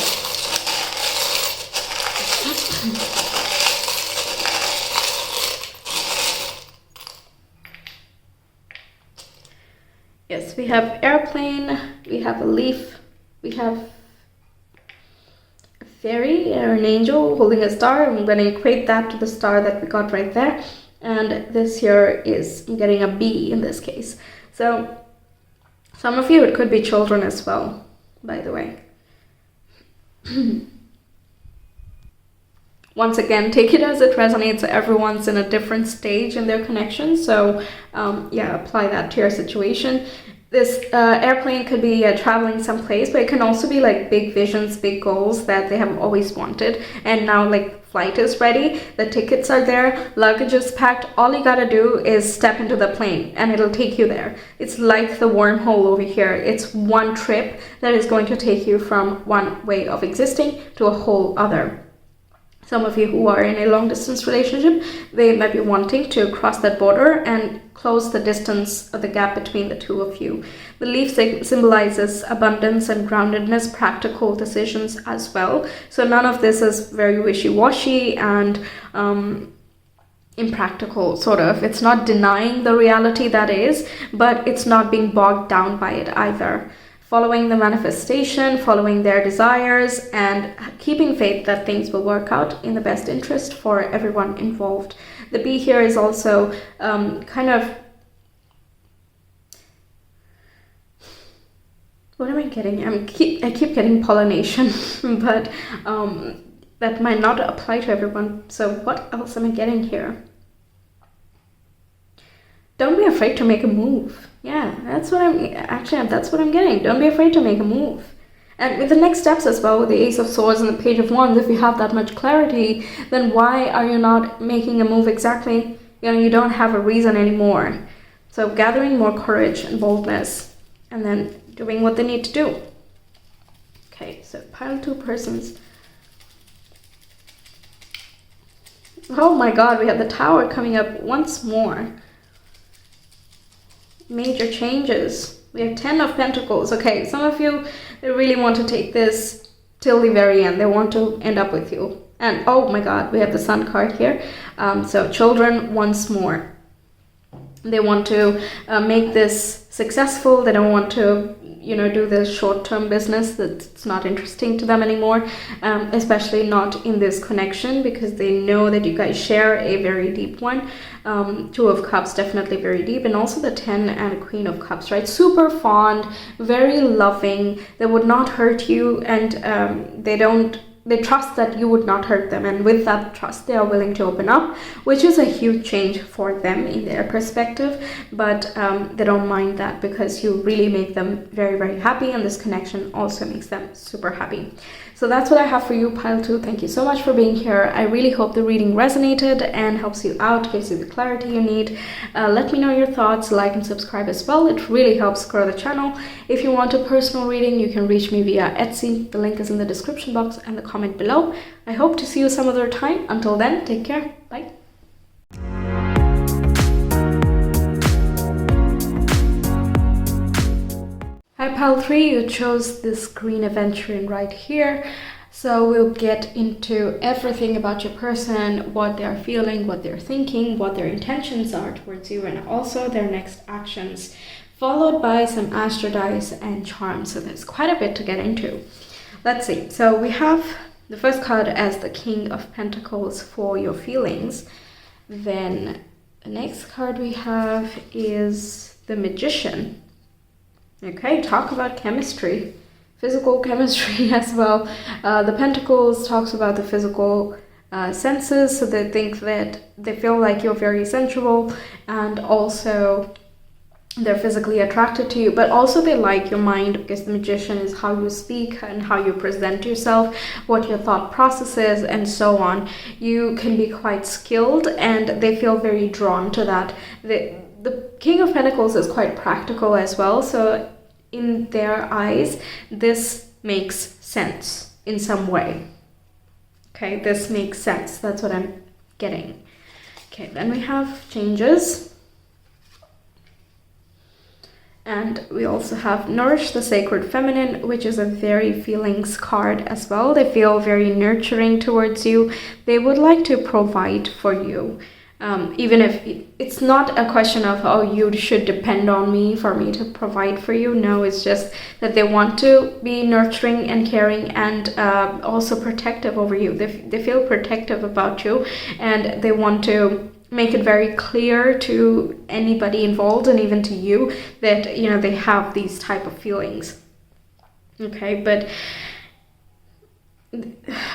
Yes, we have airplane, we have a leaf, we have a fairy or an angel holding a star. I'm going to equate that to the star that we got right there. And this here is getting a bee in this case. So some of you, it could be children as well, by the way. Once again, take it as it resonates. Everyone's in a different stage in their connection. So yeah, apply that to your situation. This airplane could be traveling someplace, but it can also be like big visions, big goals that they have always wanted. And now like flight is ready, the tickets are there, luggage is packed. All you gotta do is step into the plane and it'll take you there. It's like the wormhole over here. It's one trip that is going to take you from one way of existing to a whole other. Some of you who are in a long distance relationship, they might be wanting to cross that border and close the distance of the gap between the two of you. The leaf symbolizes abundance and groundedness, practical decisions as well. So none of this is very wishy-washy and impractical, sort of. It's not denying the reality that is, but it's not being bogged down by it either. Following the manifestation, following their desires, and keeping faith that things will work out in the best interest for everyone involved. The bee here is also kind of... What am I getting? I keep getting pollination, but that might not apply to everyone. So what else am I getting here? Don't be afraid to make a move. Yeah, that's what I'm getting. Don't be afraid to make a move. And with the next steps as well, with the Ace of Swords and the Page of Wands, if you have that much clarity, then why are you not making a move exactly? You know, you don't have a reason anymore. So gathering more courage and boldness, and then doing what they need to do. Okay, so pile 2 persons. Oh my god, we have the Tower coming up once more. Major changes. We have 10 of Pentacles. Okay, some of you, they really want to take this till the very end. They want to end up with you. And oh my god, we have the Sun card here. So children once more. They want to make this successful. They don't want to, you know, do this short-term business that's not interesting to them anymore, especially not in this connection, because they know that you guys share a very deep one. 2 of Cups, definitely very deep, and also the 10 and Queen of Cups, right? Super fond, very loving. They would not hurt you, and they trust that you would not hurt them, and with that trust they are willing to open up, which is a huge change for them in their perspective. But they don't mind that, because you really make them very, very happy, and this connection also makes them super happy. So that's what I have for you, pile 2. Thank you so much for being here. I really hope the reading resonated and helps you out, gives you the clarity you need. Let me know your thoughts, like and subscribe as well. It really helps grow the channel. If you want a personal reading, you can reach me via Etsy. The link is in the description box and the comment below. I hope to see you some other time. Until then, take care. Bye. pile 3, you chose this green aventurine right here. So we'll get into everything about your person, what they're feeling, what they're thinking, what their intentions are towards you, and also their next actions, followed by some astro dice and charms. So there's quite a bit to get into. Let's see. So we have the first card as the King of Pentacles for your feelings. Then the next card we have is the Magician. Okay, talk about chemistry. Physical chemistry as well. The Pentacles talks about the physical senses, so they think that they feel like you're very sensual, and also they're physically attracted to you, but also they like your mind, because the Magician is how you speak and how you present yourself, what your thought process is, and so on. You can be quite skilled, and they feel very drawn to that. The King of Pentacles is quite practical as well, so in their eyes, this makes sense in some way. Okay, this makes sense. That's what I'm getting. Okay, then we have changes. And we also have Nourish the Sacred Feminine, which is a very feelings card as well. They feel very nurturing towards you. They would like to provide for you. Even if it's not a question of, oh, you should depend on me for me to provide for you. No, it's just that they want to be nurturing and caring, and also protective over you. They feel protective about you, and they want to make it very clear to anybody involved, and even to you, that, you know, they have these type of feelings. Okay, but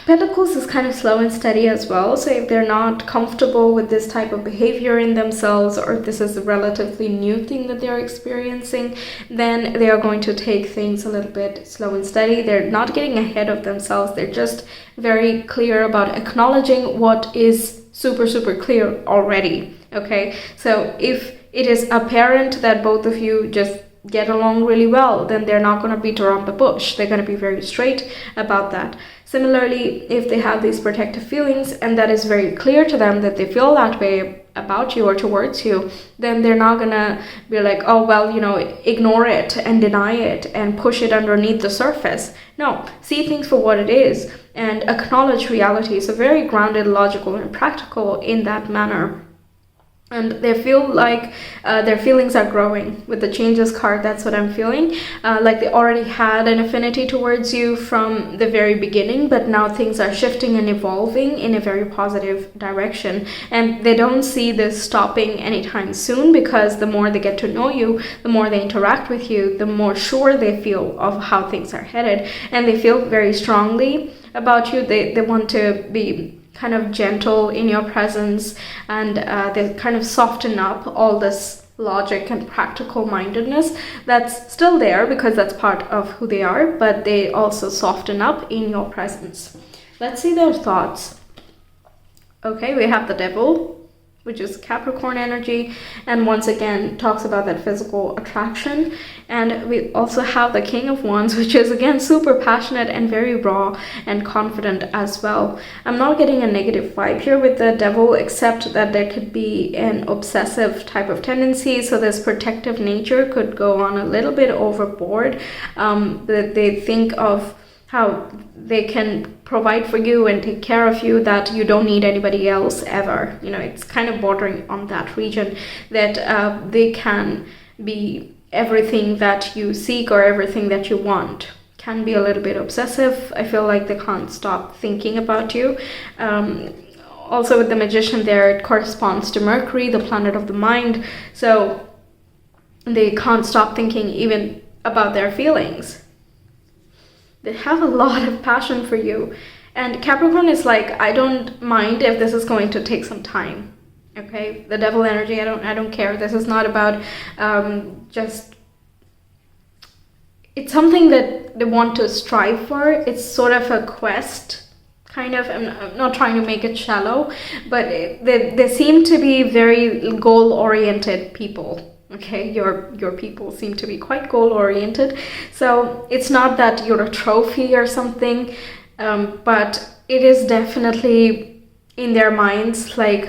Pentacles is kind of slow and steady as well, so if they're not comfortable with this type of behavior in themselves, or if this is a relatively new thing that they're experiencing, then they are going to take things a little bit slow and steady. They're not getting ahead of themselves. They're just very clear about acknowledging what is super clear already. Okay, so if it is apparent that both of you just get along really well, then they're not going to beat around the bush. They're going to be very straight about that. Similarly, if they have these protective feelings, and that is very clear to them that they feel that way about you or towards you, then they're not going to be like, oh, well, you know, ignore it and deny it and push it underneath the surface. No, see things for what it is and acknowledge reality. So very grounded, logical, and practical in that manner. And they feel like their feelings are growing. With the Changes card, that's what I'm feeling. Like they already had an affinity towards you from the very beginning, but now things are shifting and evolving in a very positive direction. And they don't see this stopping anytime soon, because the more they get to know you, the more they interact with you, the more sure they feel of how things are headed. And they feel very strongly about you. They want to be kind of gentle in your presence, and they kind of soften up all this logic and practical mindedness that's still there, because that's part of who they are, but they also soften up in your presence. Let's see their thoughts. Okay, we have the Devil, which is Capricorn energy, and once again talks about that physical attraction. And we also have the King of Wands, which is again super passionate and very raw and confident as well. I'm not getting a negative vibe here with the Devil, except that there could be an obsessive type of tendency, so this protective nature could go on a little bit overboard. That they think of how they can provide for you and take care of you, that you don't need anybody else ever. You know, it's kind of bordering on that region, that they can be everything that you seek or everything that you want. Can be a little bit obsessive. I feel like they can't stop thinking about you. Also with the Magician there, it corresponds to Mercury, the planet of the mind. So they can't stop thinking even about their feelings. They have a lot of passion for you. And Capricorn is like, I don't mind if this is going to take some time. Okay, the Devil energy, I don't care. This is not about just, it's something that they want to strive for. It's sort of a quest, kind of. I'm not trying to make it shallow, but they seem to be very goal-oriented people. Okay, your people seem to be quite goal-oriented. So it's not that you're a trophy or something, but it is definitely in their minds like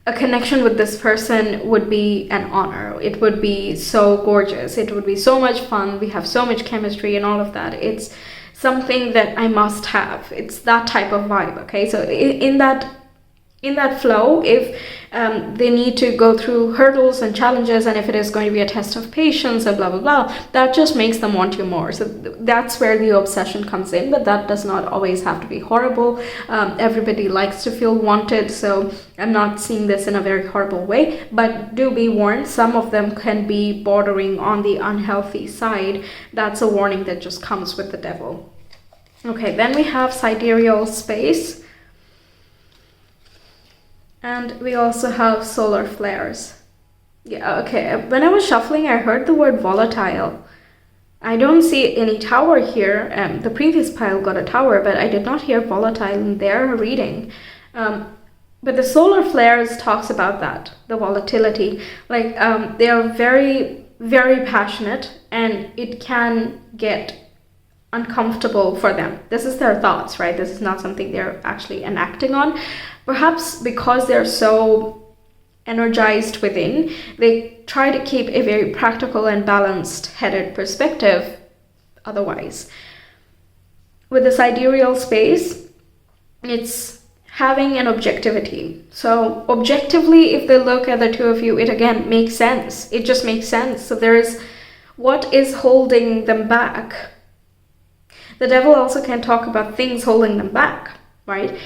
a connection with this person would be an honor. It would be so gorgeous. It would be so much fun. We have so much chemistry and all of that. It's something that I must have. It's that type of vibe. Okay, so in that flow, if they need to go through hurdles and challenges, and if it is going to be a test of patience and blah blah blah, that just makes them want you more. So that's where the obsession comes in, but that does not always have to be horrible. Everybody likes to feel wanted, so I'm not seeing this in a very horrible way, but do be warned, some of them can be bordering on the unhealthy side. That's a warning that just comes with the devil. Okay, then we have sidereal space. And we also have solar flares. Yeah, okay. When I was shuffling, I heard the word volatile. I don't see any tower here. The previous pile got a tower, but I did not hear volatile in their reading. But the solar flares talks about that, the volatility. Like, they are very, very passionate, and it can get uncomfortable for them. This is their thoughts, right? This is not something they're actually enacting on. Perhaps because they're so energized within, they try to keep a very practical and balanced-headed perspective otherwise. With the sidereal space, it's having an objectivity. So objectively, if they look at the two of you, it again makes sense. It just makes sense. So there is what is holding them back. The devil also can talk about things holding them back, right?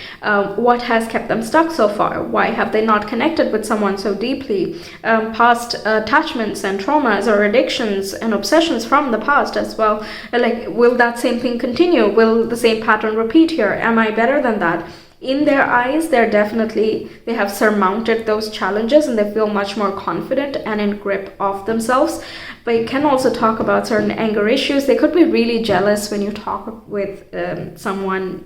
What has kept them stuck so far? Why have they not connected with someone so deeply? Past attachments and traumas or addictions and obsessions from the past as well. Like, will that same thing continue? Will the same pattern repeat here? Am I better than that? In their eyes, they have surmounted those challenges and they feel much more confident and in grip of themselves. But it can also talk about certain anger issues. They could be really jealous when you talk with some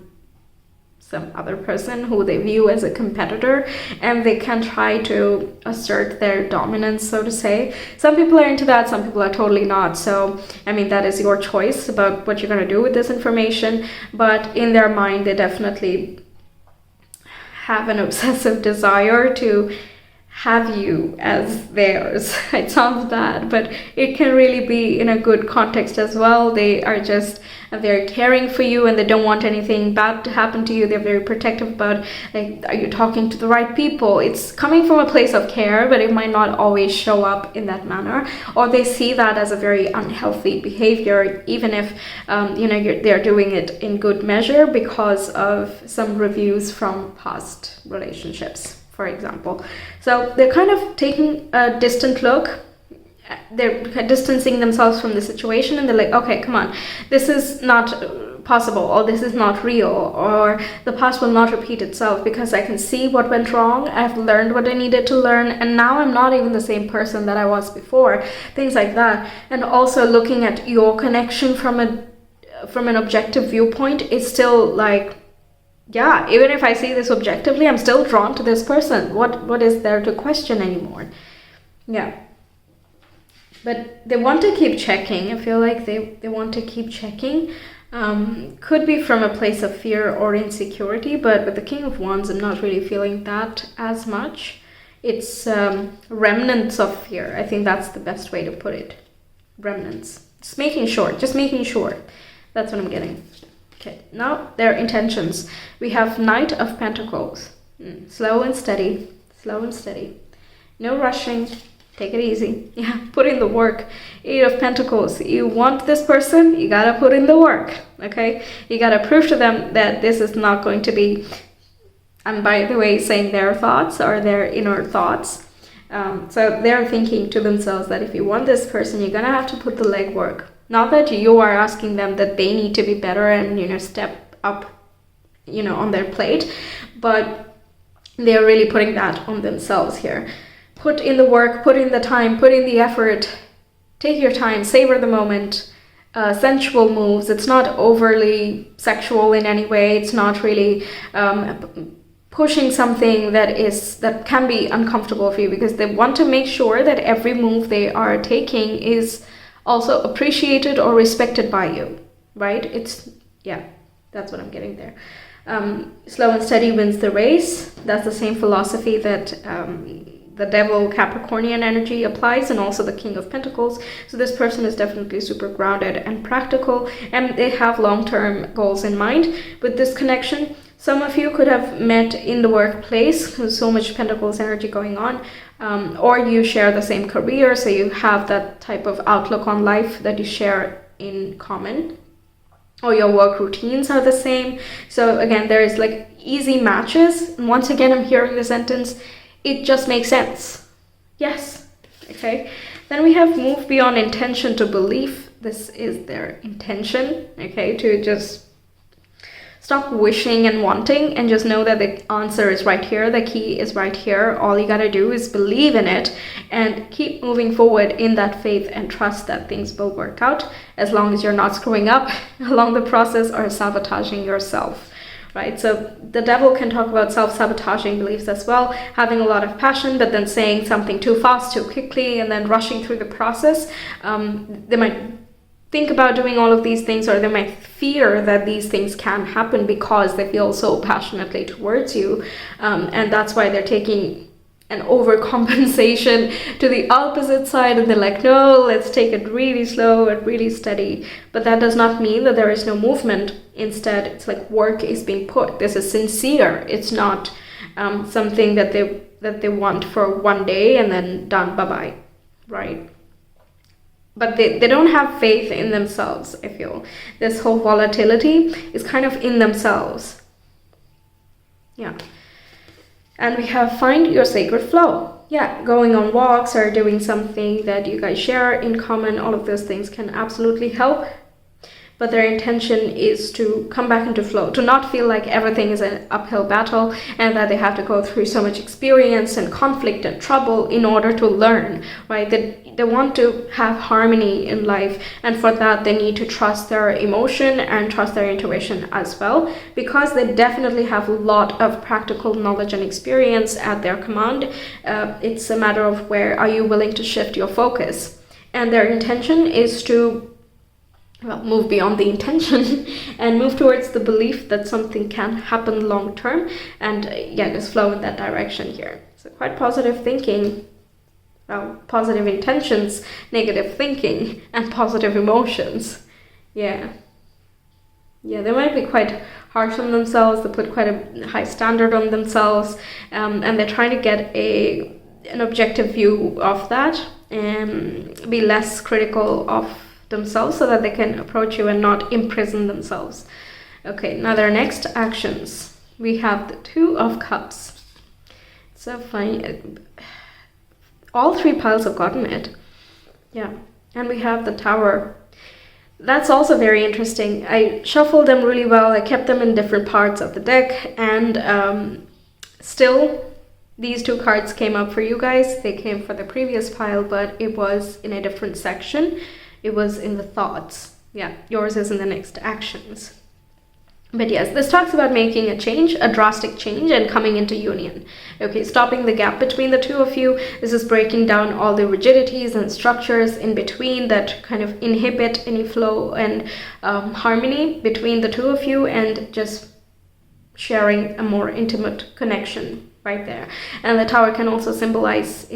other person who they view as a competitor, and they can try to assert their dominance, so to say. Some people are into that, some people are totally not. So, I mean, that is your choice about what you're going to do with this information. But in their mind, they definitely have an obsessive desire to have you as theirs. It sounds bad, but it can really be in a good context as well. They are just very caring for you and they don't want anything bad to happen to you. They're very protective about, like, are you talking to the right people? It's coming from a place of care, but it might not always show up in that manner, or they see that as a very unhealthy behavior, even if they're doing it in good measure because of some reviews from past relationships, for example. So they're kind of taking a distant look. They're distancing themselves from the situation, and they're like, okay, come on, this is not possible, or this is not real, or the past will not repeat itself, because I can see what went wrong. I've learned what I needed to learn, and now I'm not even the same person that I was before. Things like that. And also looking at your connection from an objective viewpoint is still like, yeah, even if I see this objectively, I'm still drawn to this person. What is there to question anymore? Yeah. But they want to keep checking. I feel like they want to keep checking. Could be from a place of fear or insecurity, but with the King of Wands, I'm not really feeling that as much. It's remnants of fear. I think that's the best way to put it. Remnants. Just making sure. That's what I'm getting. Okay, now their intentions. We have Knight of Pentacles. Slow and steady. No rushing. Take it easy. Yeah, put in the work. Eight of Pentacles. You want this person, you gotta put in the work. Okay? You gotta prove to them that this is not going to be, I'm by the way saying their thoughts or their inner thoughts. So they're thinking to themselves that if you want this person, you're gonna have to put the legwork. Not that you are asking them that they need to be better and, step up, on their plate, but they're really putting that on themselves here. Put in the work, put in the time, put in the effort. Take your time, savor the moment. Sensual moves. It's not overly sexual in any way. It's not really pushing something that can be uncomfortable for you, because they want to make sure that every move they are taking is also appreciated or respected by you, right? That's what I'm getting there. Slow and steady wins the race. That's the same philosophy that the devil Capricornian energy applies, and also the King of Pentacles. So this person is definitely super grounded and practical, and they have long-term goals in mind with this connection. Some of you could have met in the workplace, there's so much Pentacles energy going on, or you share the same career, so you have that type of outlook on life that you share in common, or your work routines are the same. So again, there is like easy matches. And once again, I'm hearing the sentence, it just makes sense. Yes. Okay. Then we have move beyond intention to belief. This is their intention. Okay. To just stop wishing and wanting and just know that the answer is right here. The key is right here. All you got to do is believe in it and keep moving forward in that faith and trust that things will work out, as long as you're not screwing up along the process or sabotaging yourself. Right? So the devil can talk about self-sabotaging beliefs as well, having a lot of passion, but then saying something too fast, too quickly, and then rushing through the process. They might think about doing all of these things, or they might fear that these things can happen because they feel so passionately towards you. And that's why they're taking an overcompensation to the opposite side, and they're like, no, let's take it really slow and really steady. But that does not mean that there is no movement. Instead, it's like work is being put. This is sincere. It's not something that they want for one day and then done, bye-bye, right? But they don't have faith in themselves, I feel. This whole volatility is kind of in themselves. Yeah. And we have find your sacred flow. Yeah, going on walks or doing something that you guys share in common, all of those things can absolutely help. But their intention is to come back into flow, to not feel like everything is an uphill battle and that they have to go through so much experience and conflict and trouble in order to learn, right? They want to have harmony in life, and for that they need to trust their emotion and trust their intuition as well, because they definitely have a lot of practical knowledge and experience at their command. It's a matter of where are you willing to shift your focus, and their intention is to move beyond the intention and move towards the belief that something can happen long term, and just flow in that direction here. So quite positive thinking, positive intentions, negative thinking, and positive emotions. They might be quite harsh on themselves. They put quite a high standard on themselves, and they're trying to get an objective view of that and be less critical of themselves so that they can approach you and not imprison themselves. Okay, now their next actions. We have the Two of Cups. So funny. All three piles have gotten it. Yeah, and we have the Tower. That's also very interesting. I shuffled them really well. I kept them in different parts of the deck, and still these two cards came up for you guys. They came for the previous pile, but it was in a different section. It was in the thoughts. Yeah, yours is in the next actions. But yes, this talks about making a change, a drastic change, and coming into union. Okay, stopping the gap between the two of you. This is breaking down all the rigidities and structures in between that kind of inhibit any flow and harmony between the two of you, and just sharing a more intimate connection right there. And the Tower can also symbolize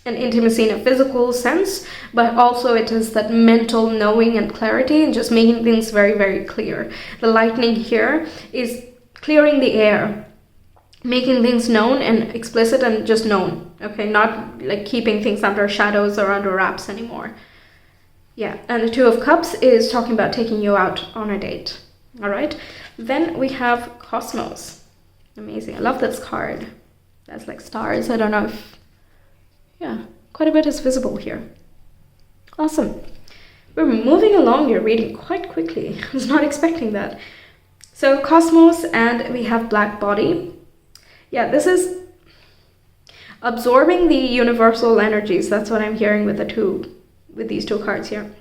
an intimacy in a physical sense, but also it is that mental knowing and clarity and just making things very, very clear. The lightning here is clearing the air, making things known and explicit and just known. Okay, not like keeping things under shadows or under wraps anymore. Yeah, and the Two of Cups is talking about taking you out on a date. All right, then we have Cosmos. Amazing. I love this card. That's like stars. I don't know if quite a bit is visible here. Awesome. We're moving along. You're reading quite quickly. I was not expecting that. So Cosmos, and we have Black Body. Yeah, this is absorbing the universal energies. That's what I'm hearing with these two cards here.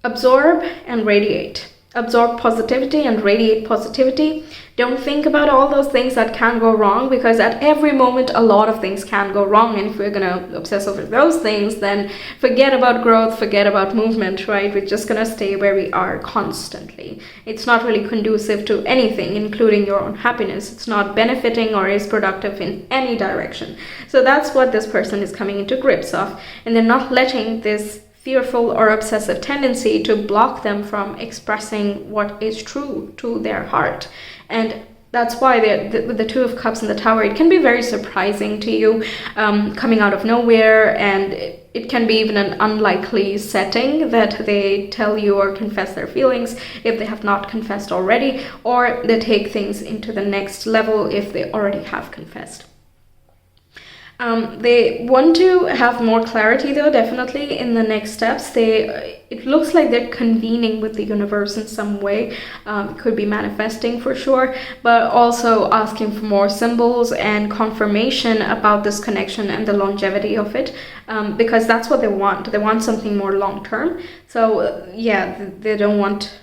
Absorb and radiate. absorb positivity and radiate positivity. Don't think about all those things that can go wrong, because at every moment a lot of things can go wrong, and if we're gonna obsess over those things, then forget about growth, forget about movement, right? We're just gonna stay where we are constantly. It's not really conducive to anything, including your own happiness. It's not benefiting or is productive in any direction. So that's what this person is coming into grips of, and they're not letting this fearful or obsessive tendency to block them from expressing what is true to their heart. And that's why with the Two of Cups in the Tower, it can be very surprising to you, coming out of nowhere, and it can be even an unlikely setting that they tell you or confess their feelings if they have not confessed already, or they take things into the next level if they already have confessed. They want to have more clarity, though, definitely in the next steps. It looks like they're convening with the universe in some way. Could be manifesting for sure, but also asking for more symbols and confirmation about this connection and the longevity of it, because that's what they want. They want something more long term. So yeah, they don't want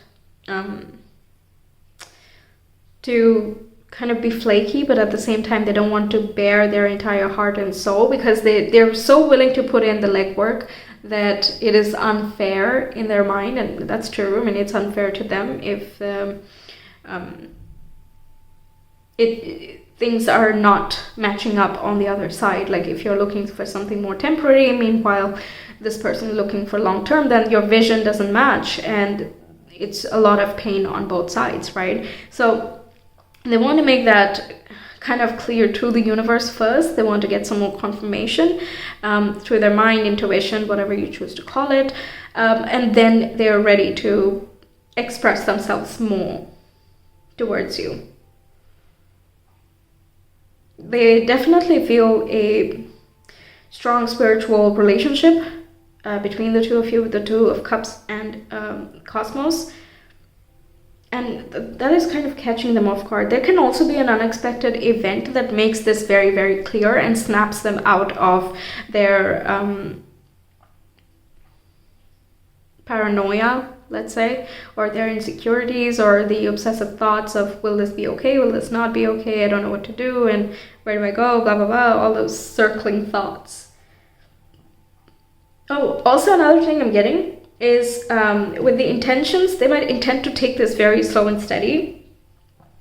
to kind of be flaky, but at the same time they don't want to bear their entire heart and soul, because they're so willing to put in the legwork that it is unfair in their mind, and that's true. I mean, it's unfair to them if things are not matching up on the other side. Like if you're looking for something more temporary, meanwhile this person is looking for long term, then your vision doesn't match, and it's a lot of pain on both sides, right? So they want to make that kind of clear to the universe first. They want to get some more confirmation through their mind, intuition, whatever you choose to call it. And then they're ready to express themselves more towards you. They definitely feel a strong spiritual relationship between the two of you, with the Two of Cups and Cosmos. And that is kind of catching them off guard. There can also be an unexpected event that makes this very, very clear and snaps them out of their paranoia, let's say, or their insecurities, or the obsessive thoughts of, will this be okay, will this not be okay, I don't know what to do, and where do I go, blah, blah, blah, all those circling thoughts. Oh, also another thing I'm getting is with the intentions, they might intend to take this very slow and steady.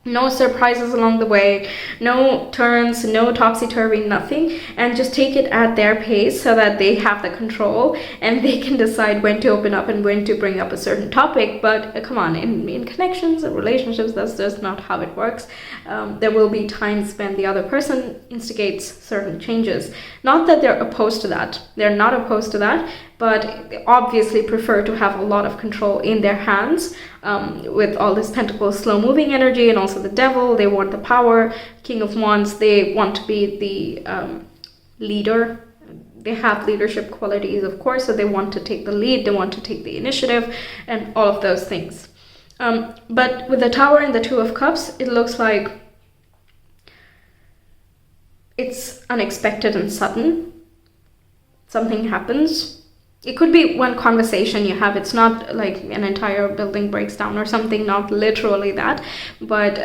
No surprises along the way, no turns, no topsy-turvy, nothing, and just take it at their pace so that they have the control and they can decide when to open up and when to bring up a certain topic. But come on, in connections and relationships, that's just not how it works. There will be times when the other person instigates certain changes. Not that they're opposed to that. They're not opposed to that, but they obviously prefer to have a lot of control in their hands. With all this Pentacles slow moving energy, and also the Devil, they want the power. King of Wands, they want to be the leader. They have leadership qualities, of course, so they want to take the lead, they want to take the initiative, and all of those things. But with the Tower and the Two of Cups, it looks like it's unexpected and sudden. Something happens. It could be one conversation you have. It's not like an entire building breaks down or something, not literally that, but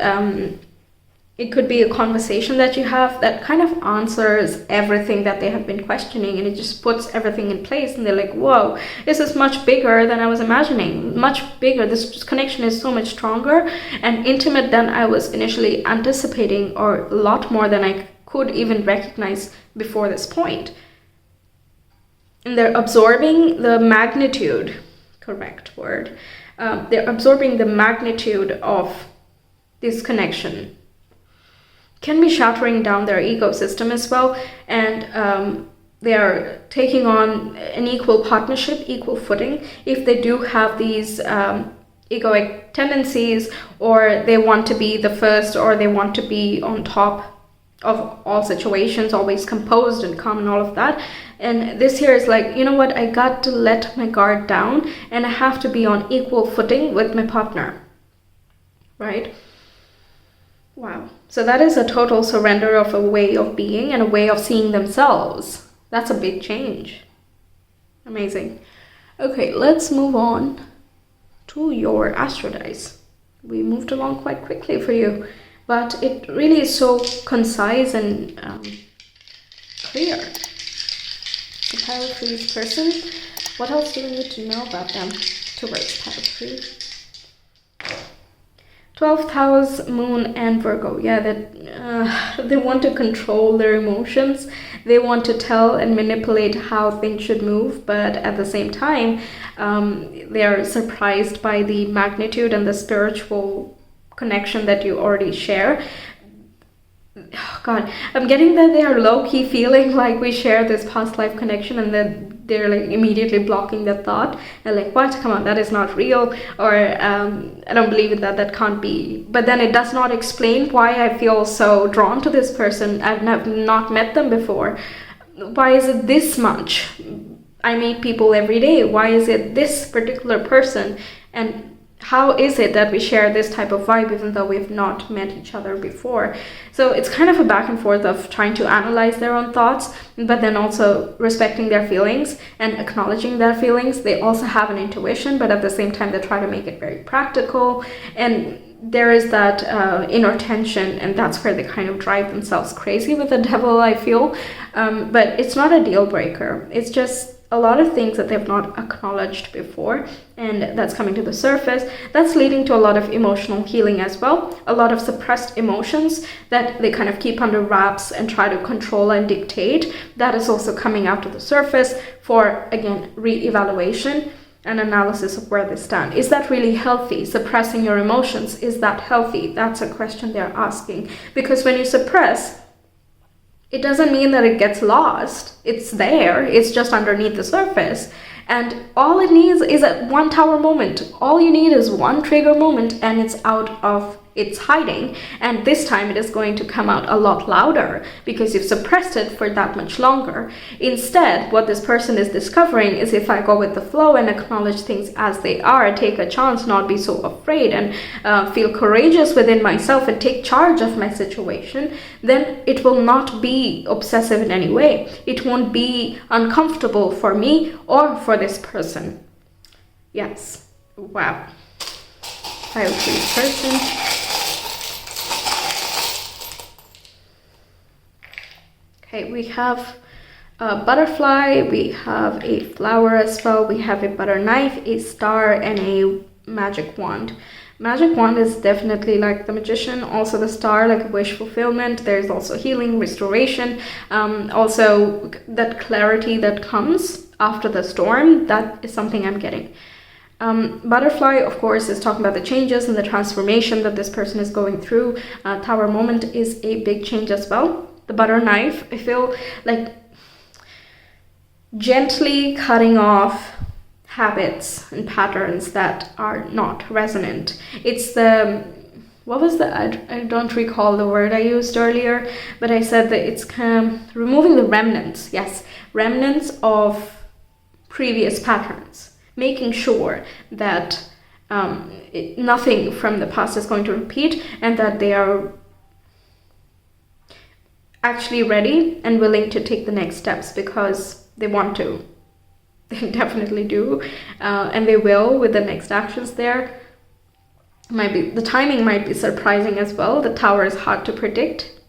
it could be a conversation that you have that kind of answers everything that they have been questioning, and it just puts everything in place, and they're like, whoa, this is much bigger than I was imagining, much bigger. This connection is so much stronger and intimate than I was initially anticipating, or a lot more than I could even recognize before this point. And they're absorbing the magnitude, correct word, they're absorbing the magnitude of this connection. Can be shattering down their ecosystem as well, and they are taking on an equal partnership, equal footing, if they do have these egoic tendencies, or they want to be the first, or they want to be on top of all situations, always composed and calm and all of that. And this here is like, you know what, I got to let my guard down, and I have to be on equal footing with my partner, right? Wow. So that is a total surrender of a way of being and a way of seeing themselves. That's a big change. Amazing. Okay, let's move on to your astro dice. We moved along quite quickly for you, but it really is so concise and clear. The pile of trees person. What else do we need to know about them towards pile of trees? 12th house, moon, and Virgo. Yeah, that they want to control their emotions. They want to tell and manipulate how things should move, but at the same time, they are surprised by the magnitude and the spiritual connection that you already share. Oh God, I'm getting that they are low-key feeling like we share this past life connection, and that they're like immediately blocking the thought and like, what, come on, that is not real, or I don't believe in that can't be. But then it does not explain why I feel so drawn to this person. I've not met them before. Why is it this much? I meet people every day. Why is it this particular person? And how is it that we share this type of vibe even though we've not met each other before? So it's kind of a back and forth of trying to analyze their own thoughts, but then also respecting their feelings and acknowledging their feelings. They also have an intuition, but at the same time they try to make it very practical, and there is that inner tension, and that's where they kind of drive themselves crazy with the devil, I feel. But it's not a deal breaker. It's just a lot of things that they've not acknowledged before, and that's coming to the surface. That's leading to a lot of emotional healing as well. A lot of suppressed emotions that they kind of keep under wraps and try to control and dictate. That is also coming out to the surface for, again, re-evaluation and analysis of where they stand. Is that really healthy? Suppressing your emotions, is that healthy? That's a question they're asking. Because when you suppress, it doesn't mean that it gets lost. It's there. It's just underneath the surface. And all it needs is a one tower moment. All you need is one trigger moment, and it's out of its hiding. And this time it is going to come out a lot louder because you've suppressed it for that much longer. Instead, what this person is discovering is, if I go with the flow and acknowledge things as they are, take a chance, not be so afraid, and feel courageous within myself and take charge of my situation, then it will not be obsessive in any way. It won't be uncomfortable for me or for this person. Yes. Wow. Pile trees person. Okay, we have a butterfly, we have a flower as well, we have a butter knife, a star, and a magic wand. Magic wand is definitely like the magician, also the star, like a wish fulfillment. There's also healing, restoration, also that clarity that comes after the storm. That is something I'm getting. Butterfly, of course, is talking about the changes and the transformation that this person is going through. Tower moment is a big change as well. The butter knife, I feel like gently cutting off habits and patterns that are not resonant. It's the, what was the, I don't recall the word I used earlier, but I said that it's kind of removing the remnants. Yes, remnants of previous patterns, making sure that nothing from the past is going to repeat, and that they are actually ready and willing to take the next steps because they want to. They definitely do, and they will with the next actions there. The timing might be surprising as well. The tower is hard to predict.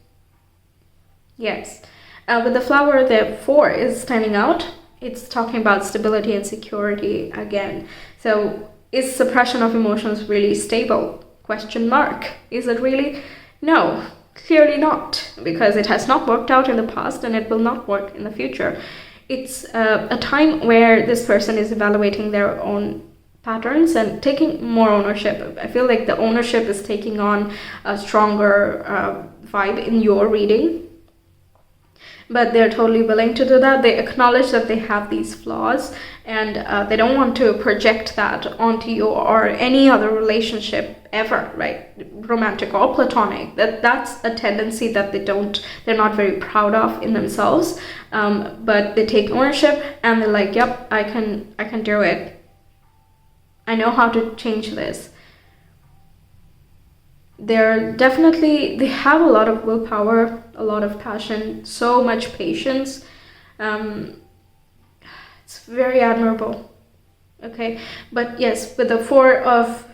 Yes. With the flower, the 4 is standing out. It's talking about stability and security again. So is suppression of emotions really stable? Question mark. Is it really? No. Clearly not, because it has not worked out in the past and it will not work in the future. It's a time where this person is evaluating their own patterns and taking more ownership. I feel like the ownership is taking on a stronger vibe in your reading. But they're totally willing to do that. They acknowledge that they have these flaws, and they don't want to project that onto you or any other relationship ever, right? Romantic or platonic. That's a tendency that they're not very proud of in themselves. But they take ownership and they're like, yep, I can do it. I know how to change this. They have a lot of willpower, a lot of passion, so much patience. It's very admirable. Okay, but yes, with the Four of,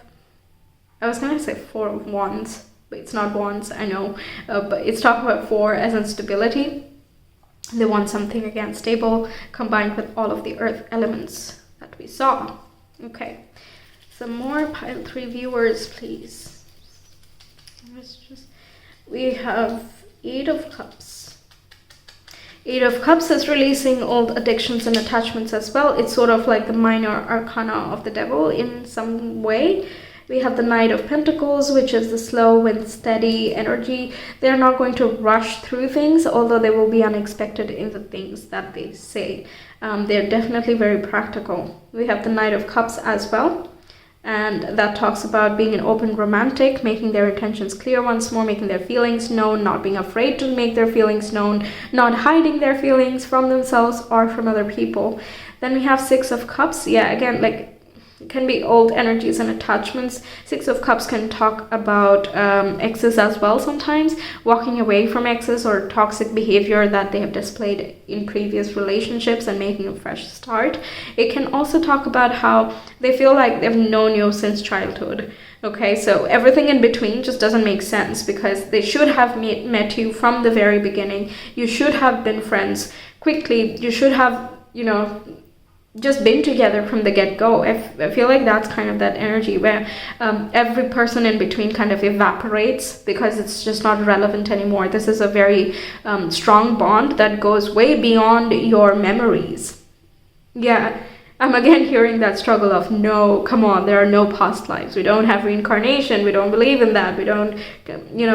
I was gonna say Four of Wands, but it's not Wands, I know, but it's talking about four as in stability. They want something again stable, combined with all of the earth elements that we saw. Okay, some more pile 3 viewers, please. We have Eight of Cups. Eight of Cups is releasing old addictions and attachments as well. It's sort of like the minor arcana of the devil in some way. We have the Knight of Pentacles, which is the slow and steady energy. They're not going to rush through things, although they will be unexpected in the things that they say. They're definitely very practical. We have the Knight of Cups as well. And that talks about being an open romantic, making their intentions clear once more, making their feelings known, not being afraid to make their feelings known, not hiding their feelings from themselves or from other people. Then we have Six of Cups. Yeah, again, like, it can be old energies and attachments. Six of Cups can talk about exes as well sometimes, walking away from exes or toxic behavior that they have displayed in previous relationships and making a fresh start. It can also talk about how they feel like they've known you since childhood. Okay, so everything in between just doesn't make sense because they should have met you from the very beginning. You should have been friends quickly. You should have, just been together from the get-go. I feel like that's kind of that energy where every person in between kind of evaporates because it's just not relevant anymore. This is a very strong bond that goes way beyond your memories. Yeah, I'm again hearing that struggle of, no, come on, there are no past lives. We don't have reincarnation. We don't believe in that. We don't,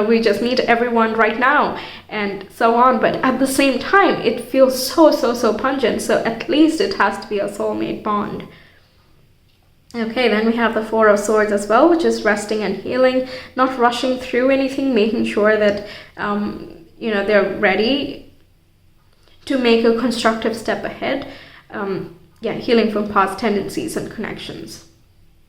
we just meet everyone right now and so on. But at the same time, it feels so pungent. So at least it has to be a soulmate bond. Okay, then we have the Four of Swords as well, which is resting and healing, not rushing through anything, making sure that, they're ready to make a constructive step ahead. Healing from past tendencies and connections,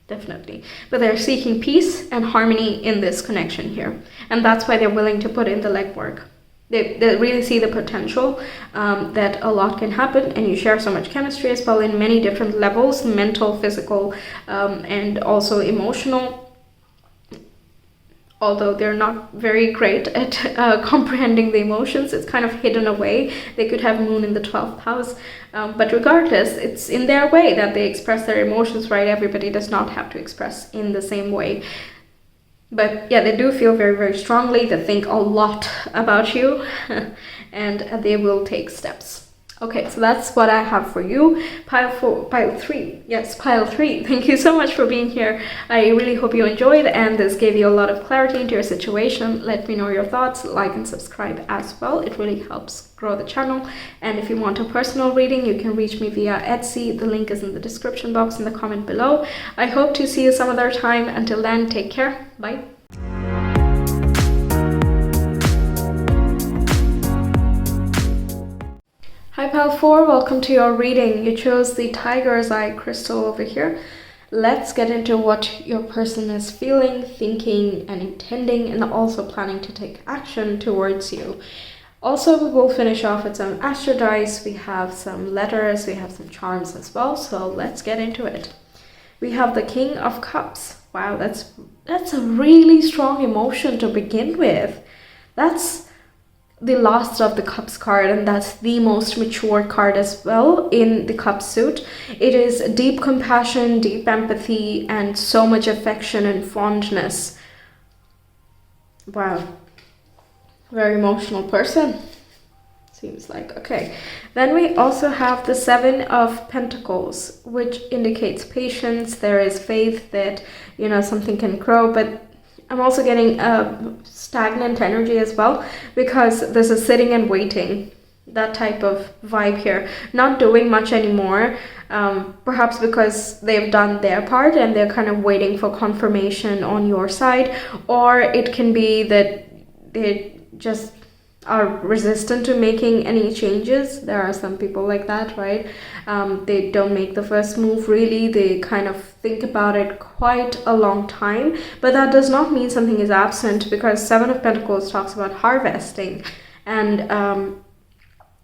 definitely. But they're seeking peace and harmony in this connection here. And that's why they're willing to put in the legwork. They really see the potential that a lot can happen, and you share so much chemistry as well in many different levels, mental, physical, and also emotional. Although they're not very great at comprehending the emotions, it's kind of hidden away. They could have moon in the 12th house. But regardless, it's in their way that they express their emotions, right? Everybody does not have to express in the same way. But yeah, they do feel very, very strongly. They think a lot about you and they will take steps. Okay, so that's what I have for you. Pile 3. Yes, pile 3. Thank you so much for being here. I really hope you enjoyed and this gave you a lot of clarity into your situation. Let me know your thoughts, like and subscribe as well. It really helps grow the channel. And if you want a personal reading, you can reach me via Etsy. The link is in the description box in the comment below. I hope to see you some other time. Until then, take care. Bye. Hi Pile 4, welcome to your reading. You chose the Tiger's Eye crystal over here. Let's get into what your person is feeling, thinking, and intending, and also planning to take action towards you. Also, we will finish off with some astro dice. We have some letters, we have some charms as well, so let's get into it. We have the King of Cups. Wow, that's a really strong emotion to begin with. That's the Last of the Cups card, and that's the most mature card as well in the Cup suit. It is deep compassion, deep empathy, and so much affection and fondness. Wow, very emotional person, seems like. Okay, then we also have the Seven of Pentacles, which indicates patience. There is faith that something can grow, but I'm also getting a stagnant energy as well, because this is sitting and waiting, that type of vibe here, not doing much anymore, perhaps because they've done their part and they're kind of waiting for confirmation on your side, or it can be that they just are resistant to making any changes. There are some people like that, right? They don't make the first move really. They kind of think about it quite a long time, but that does not mean something is absent, because Seven of Pentacles talks about harvesting, and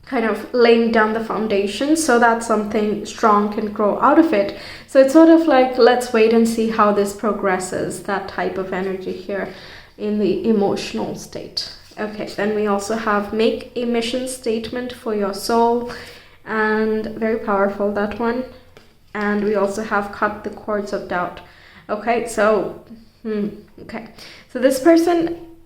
kind of laying down the foundation so that something strong can grow out of it. So it's sort of like, let's wait and see how this progresses, that type of energy here in the emotional state. Okay, then we also have make a mission statement for your soul, and very powerful, that one. And we also have cut the cords of doubt. Okay, so okay, so this person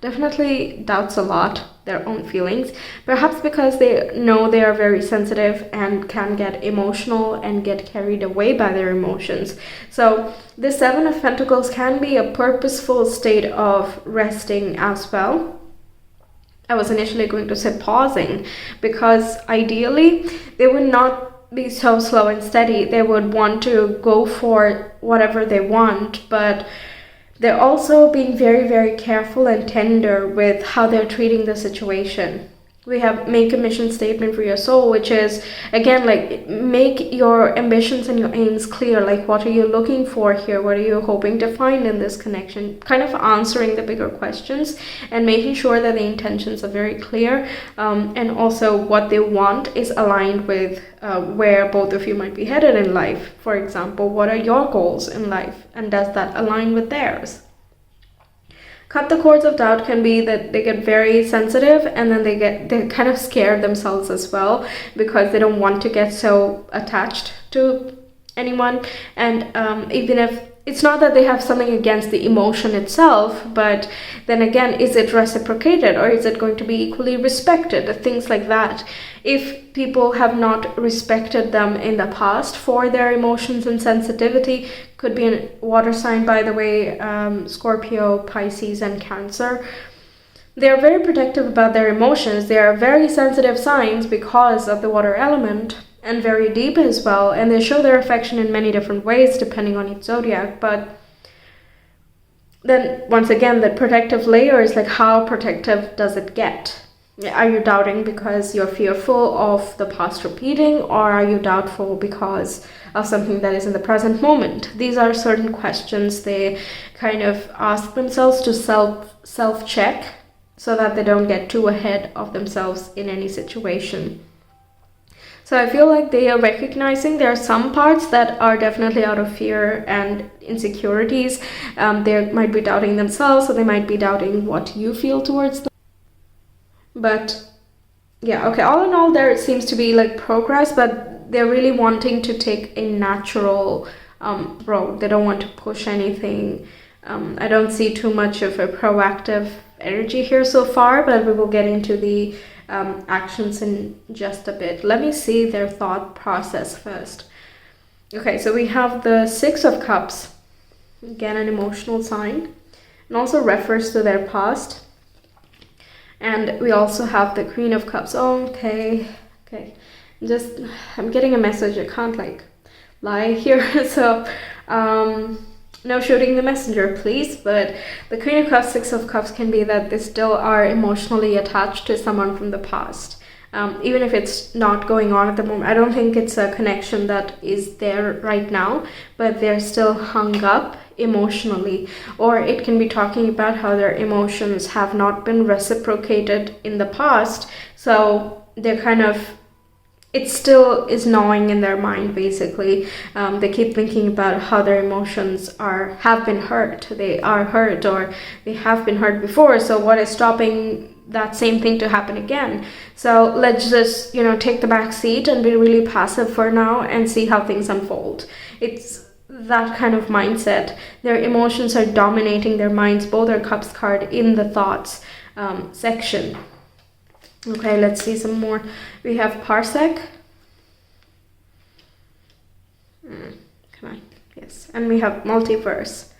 definitely doubts a lot their own feelings, perhaps because they know they are very sensitive and can get emotional and get carried away by their emotions. So the Seven of Pentacles can be a purposeful state of resting as well. I was initially going to say pausing, because ideally they would not be so slow and steady. They would want to go for whatever they want, but they're also being very, very careful and tender with how they're treating the situation. We have make a mission statement for your soul, which is, again, like, make your ambitions and your aims clear. Like, what are you looking for here? What are you hoping to find in this connection? Kind of answering the bigger questions and making sure that the intentions are very clear, and also what they want is aligned with where both of you might be headed in life. For example, what are your goals in life, and does that align with theirs? Cut the cords of doubt can be that they get very sensitive, and then they kind of scare themselves as well, because they don't want to get so attached to anyone. And even if it's not that they have something against the emotion itself, but then again, is it reciprocated, or is it going to be equally respected? Things like that. If people have not respected them in the past for their emotions and sensitivity, could be a water sign, by the way, Scorpio, Pisces, and Cancer. They're very protective about their emotions. They are very sensitive signs because of the water element, and very deep as well, and they show their affection in many different ways depending on each zodiac. But then once again, the protective layer is like, how protective does it get? Are you doubting because you're fearful of the past repeating, or are you doubtful because of something that is in the present moment? These are certain questions they kind of ask themselves to self-check, so that they don't get too ahead of themselves in any situation. So I feel like they are recognizing there are some parts that are definitely out of fear and insecurities. They might be doubting themselves, or they might be doubting what you feel towards them. But yeah, okay, all in all, there seems to be like progress, but they're really wanting to take a natural road. They don't want to push anything. I don't see too much of a proactive energy here so far, but we will get into the actions in just a bit. Let me see their thought process first. Okay, so we have the Six of Cups, again an emotional sign, and also refers to their past. And we also have the Queen of Cups. Oh, okay, I'm getting a message. I can't like lie here. So no shooting the messenger, please. But the Queen of Cups, Six of Cups can be that they still are emotionally attached to someone from the past. Even if it's not going on at the moment. I don't think it's a connection that is there right now, but they're still hung up emotionally. Or it can be talking about how their emotions have not been reciprocated in the past. So they're kind of, it still is gnawing in their mind, basically. They keep thinking about how their emotions have been hurt. They are hurt, or they have been hurt before. So what is stopping that same thing to happen again? So let's just, take the back seat and be really passive for now and see how things unfold. It's that kind of mindset. Their emotions are dominating their minds, both their Cups card in the thoughts section. Okay, let's see some more. We have Parsec. Come on, yes. And we have Multiverse.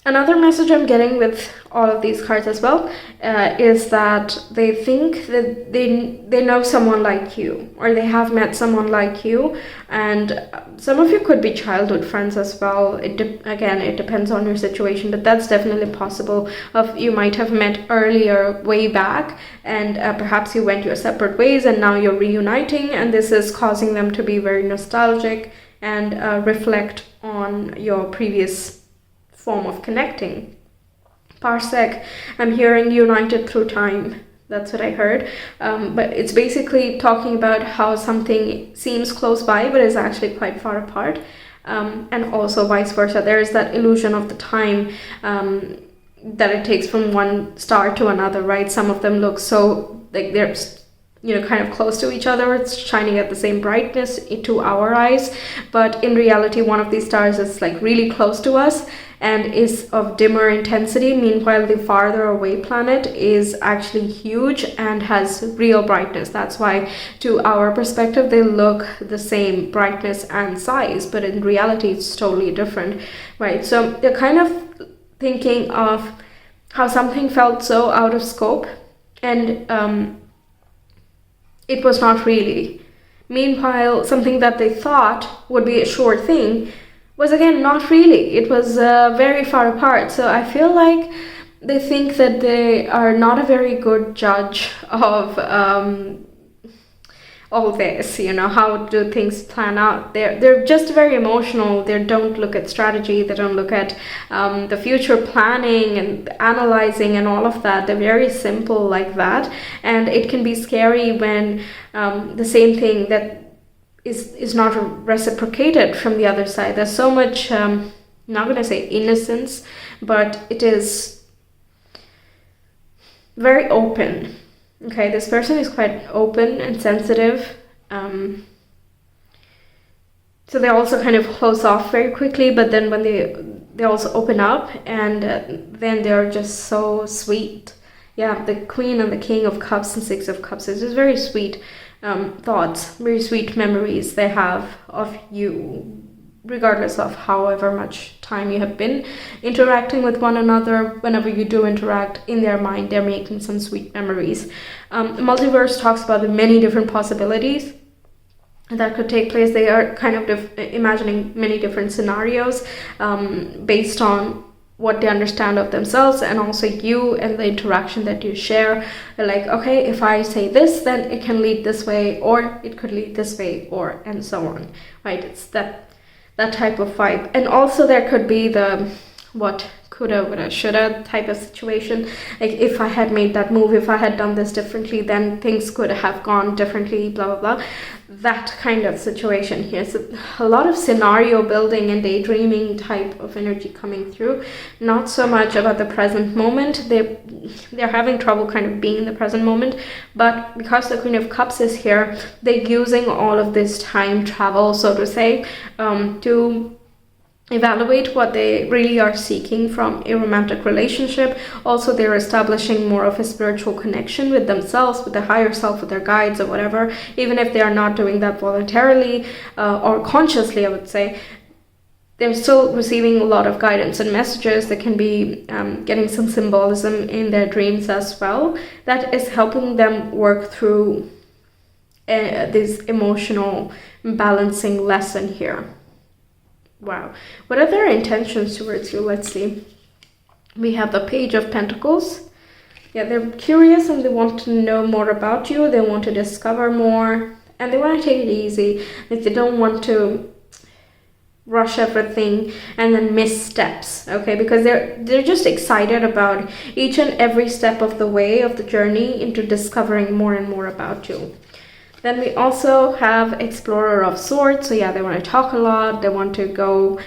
Another message I'm getting with all of these cards as well is that they think that they know someone like you, or they have met someone like you, and some of you could be childhood friends as well. Again, it depends on your situation, but that's definitely possible. You might have met earlier, way back, and perhaps you went your separate ways, and now you're reuniting, and this is causing them to be very nostalgic and reflect on your previous form of connecting. Parsec, I'm hearing united through time. That's what I heard. But it's basically talking about how something seems close by but is actually quite far apart. And also vice versa. There is that illusion of the time that it takes from one star to another, right? Some of them look so like they're kind of close to each other. It's shining at the same brightness to our eyes, but in reality one of these stars is like really close to us and is of dimmer intensity. Meanwhile, the farther away planet is actually huge and has real brightness. That's why to our perspective they look the same brightness and size, but in reality it's totally different, right? So they're kind of thinking of how something felt so out of scope, and it was not really. Meanwhile, something that they thought would be a sure thing was again not really. It was very far apart. So I feel like they think that they are not a very good judge of all this, how do things plan out. They're just very emotional. They don't look at strategy, they don't look at the future planning and analyzing and all of that. They're very simple like that, and it can be scary when the same thing that is not reciprocated from the other side. There's so much not gonna say innocence, but it is very open. Okay, this person is quite open and sensitive. So they also kind of close off very quickly, but then when they also open up, and then they're just so sweet. Yeah, the Queen and the King of Cups and Six of Cups is just very sweet thoughts, very sweet memories they have of you, regardless of however much time you have been interacting with one another. Whenever you do interact, in their mind they're making some sweet memories. Multiverse talks about the many different possibilities that could take place. They are kind of imagining many different scenarios based on what they understand of themselves and also you and the interaction that you share. They're like, okay, if I say this, then it can lead this way, or it could lead this way, or and so on, right? It's that type of vibe. And also there could be the what coulda, woulda, shoulda type of situation. Like, if I had made that move, if I had done this differently, then things could have gone differently, blah blah blah. That kind of situation here. So a lot of scenario building and daydreaming type of energy coming through. Not so much about the present moment. They're having trouble kind of being in the present moment, but because the Queen of Cups is here, they're using all of this time travel, so to say, to evaluate what they really are seeking from a romantic relationship. Also, they're establishing more of a spiritual connection with themselves, with their higher self, with their guides or whatever, even if they are not doing that voluntarily or consciously, I would say. They're still receiving a lot of guidance and messages. They can be getting some symbolism in their dreams as well that is helping them work through this emotional balancing lesson here. Wow. What are their intentions towards you? Let's see. We have the Page of Pentacles. Yeah, they're curious and they want to know more about you. They want to discover more and they want to take it easy. Like, they don't want to rush everything and then miss steps, okay? Because they're just excited about each and every step of the way of the journey into discovering more and more about you. Then we also have Explorer of Swords. So yeah, they want to talk a lot. They want to go,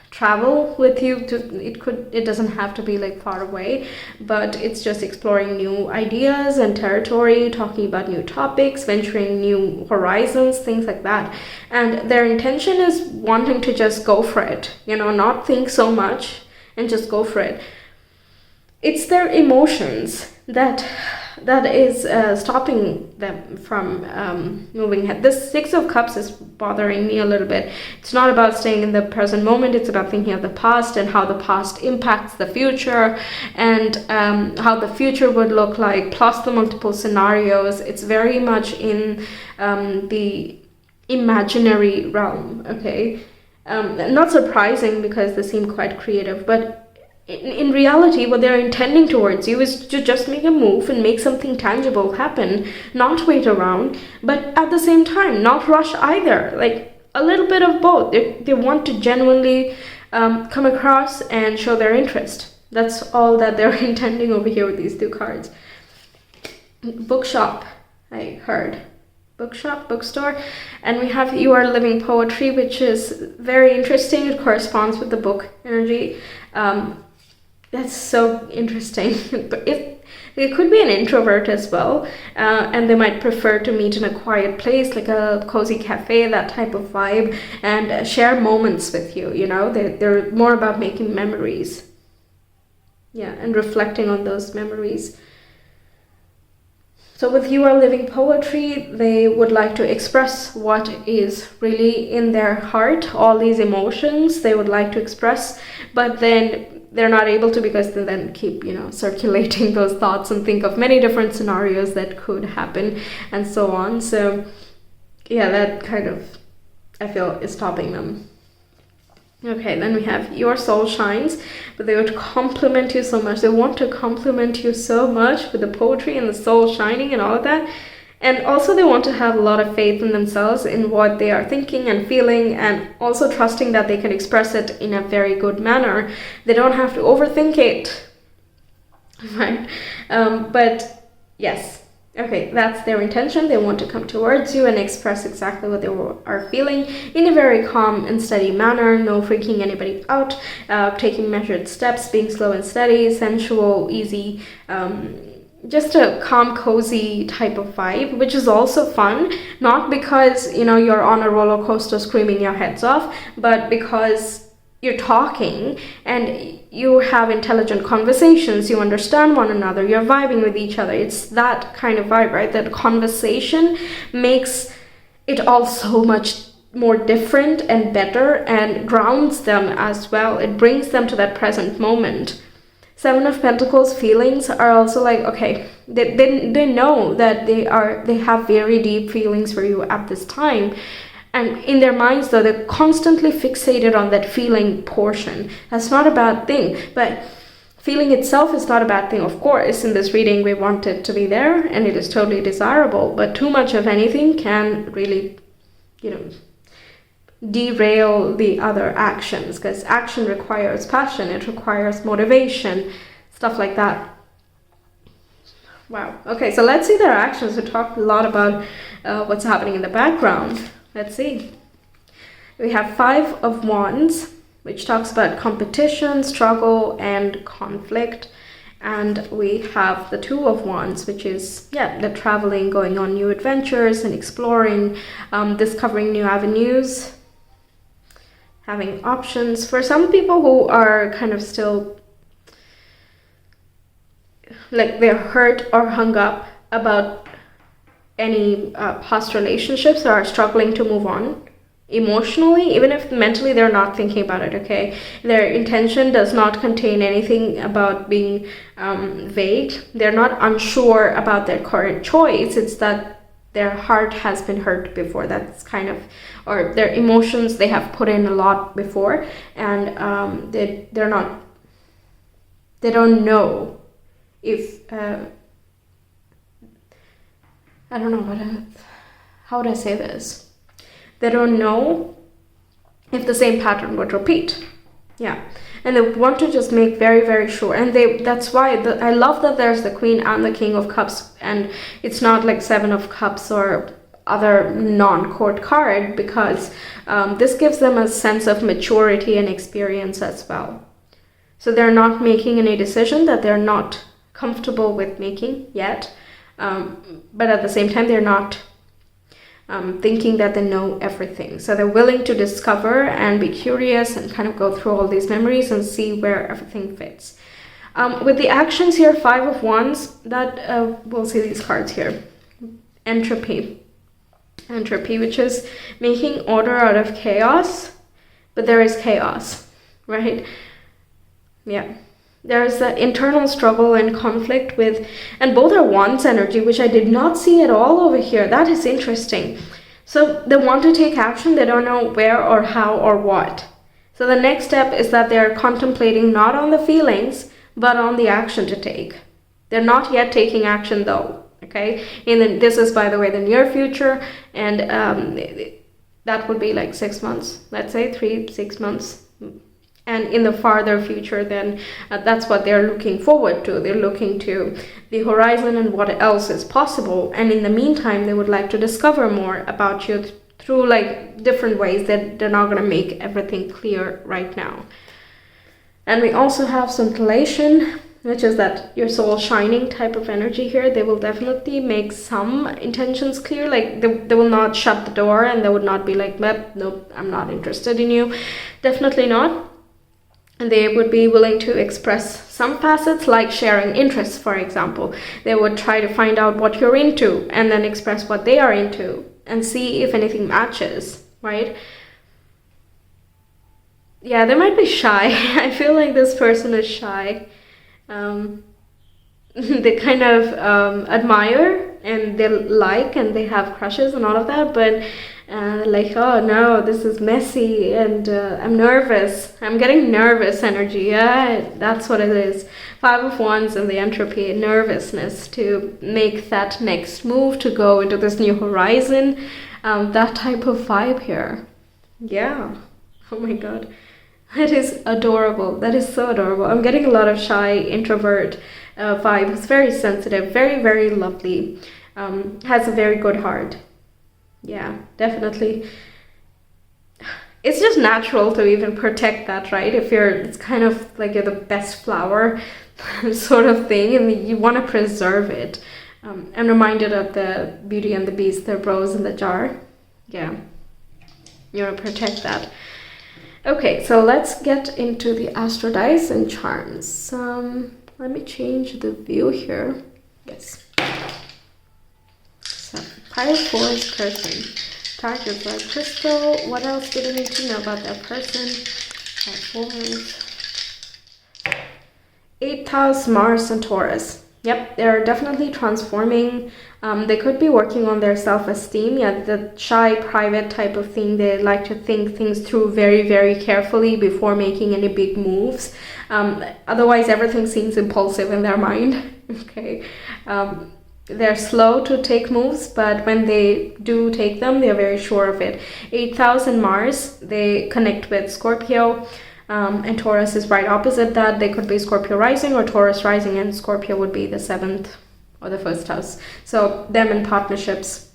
travel with you. It doesn't have to be like far away, but it's just exploring new ideas and territory, talking about new topics, venturing new horizons, things like that. And their intention is wanting to just go for it, not think so much and just go for it. It's their emotions that is stopping them from moving ahead. This Six of Cups is bothering me a little bit. It's not about staying in the present moment. It's about thinking of the past and how the past impacts the future and how the future would look like, plus the multiple scenarios. It's very much in the imaginary realm, okay? Not surprising because they seem quite creative, but in reality, what they're intending towards you is to just make a move and make something tangible happen, not wait around, but at the same time, not rush either. Like, a little bit of both. They want to genuinely come across and show their interest. That's all that they're intending over here with these two cards. bookshop, I heard. Bookshop, bookstore. And we have You Are Living Poetry, which is very interesting. It corresponds with the book energy. That's so interesting. It could be an introvert as well, and they might prefer to meet in a quiet place, like a cozy cafe, that type of vibe, and share moments with you. You know, they're more about making memories. Yeah, and reflecting on those memories. So with You Are Living Poetry, they would like to express what is really in their heart, all these emotions they would like to express, but then they're not able to, because they then keep, circulating those thoughts and think of many different scenarios that could happen and so on. So yeah, that kind of, I feel, is stopping them. Okay, then we have Your Soul Shines, but they would compliment you so much. They want to compliment you so much with the poetry and the soul shining and all of that. And also they want to have a lot of faith in themselves, in what they are thinking and feeling, and also trusting that they can express it in a very good manner. They don't have to overthink it, right? But yes, okay, that's their intention. They want to come towards you and express exactly what they are feeling in a very calm and steady manner, no freaking anybody out, taking measured steps, being slow and steady, sensual, easy, just a calm, cozy type of vibe, which is also fun, not because, you're on a roller coaster screaming your heads off, but because you're talking and you have intelligent conversations, you understand one another, you're vibing with each other. It's that kind of vibe, right? That conversation makes it all so much more different and better, and grounds them as well. It brings them to that present moment. Seven of Pentacles feelings are also like, okay, they know that they have very deep feelings for you at this time. And in their minds, though, they're constantly fixated on that feeling portion. That's not a bad thing, but feeling itself is not a bad thing. Of course, in this reading, we want it to be there, and it is totally desirable, but too much of anything can really, derail the other actions, because action requires passion, it requires motivation, stuff like that. Wow. Okay, so let's see their actions. We talked a lot about what's happening in the background. Let's see. We have Five of Wands, which talks about competition, struggle, and conflict. And we have the Two of Wands, which is, the traveling, going on new adventures and exploring, discovering new avenues, having options. For some people who are kind of still, like, they're hurt or hung up about any past relationships, or are struggling to move on emotionally, even if mentally they're not thinking about it, okay? Their intention does not contain anything about being vague. They're not unsure about their current choice. It's that their heart has been hurt before. That's kind of, or their emotions, they have put in a lot before, and they don't know if I don't know how would I say this? They don't know if the same pattern would repeat. Yeah. And they want to just make very, very sure. And that's why I love that there's the Queen and the King of Cups, and it's not like Seven of Cups or other non-court card, because this gives them a sense of maturity and experience as well. So they're not making any decision that they're not comfortable with making yet. But at the same time, they're not thinking that they know everything. So they're willing to discover and be curious and kind of go through all these memories and see where everything fits. With the actions here, Five of Wands, that we'll see these cards here. Entropy, which is making order out of chaos, but there is chaos, right? Yeah. There's the internal struggle and conflict with, and both are Wands energy, which I did not see at all over here. That is interesting. So they want to take action. They don't know where or how or what. So the next step is that they're contemplating not on the feelings, but on the action to take. They're not yet taking action though, okay? And this is, by the way, the near future, and that would be like 6 months, let's say 3-6 months. And in the farther future, then that's what they're looking forward to. They're looking to the horizon and what else is possible. And in the meantime, they would like to discover more about you through like different ways that they're not going to make everything clear right now. And we also have scintillation, which is that your soul shining type of energy here. They will definitely make some intentions clear. Like they will not shut the door, and they would not be like, nope, I'm not interested in you. Definitely not. And they would be willing to express some facets, like sharing interests, for example. They would try to find out what you're into and then express what they are into and see if anything matches, right? Yeah, they might be shy. I feel like this person is shy. They kind of admire and they like and they have crushes and all of that, but like, oh no, this is messy and I'm nervous. I'm getting nervous energy. Yeah, that's what it is. 5 of Wands and the entropy, nervousness to make that next move, to go into this new horizon. That type of vibe here. Yeah. Oh my god. That is adorable. That is so adorable. I'm getting a lot of shy introvert vibe. It's very sensitive, very, very lovely. Has a very good heart. Yeah, definitely. It's just natural to even protect that, right? If it's kind of like you're the best flower sort of thing, and you want to preserve it. I'm reminded of the Beauty and the Beast, the rose in the jar. Yeah, you want to protect that. Okay, so let's get into the astro dice and charms. Let me change the view here. Yes. So, Pile 4's person. Target blood crystal. What else do we need to know about that person? Pile 4. 8th house, Mars and Taurus. Yep, they're definitely transforming. They could be working on their self-esteem. Yeah, the shy, private type of thing. They like to think things through very, very carefully before making any big moves. Otherwise, everything seems impulsive in their mind. Okay. They're slow to take moves, but when they do take them, they're very sure of it. 8,000 Mars, they connect with Scorpio. And Taurus is right opposite that. They could be Scorpio rising or Taurus rising, and Scorpio would be the 7th or the 1st house. So them in partnerships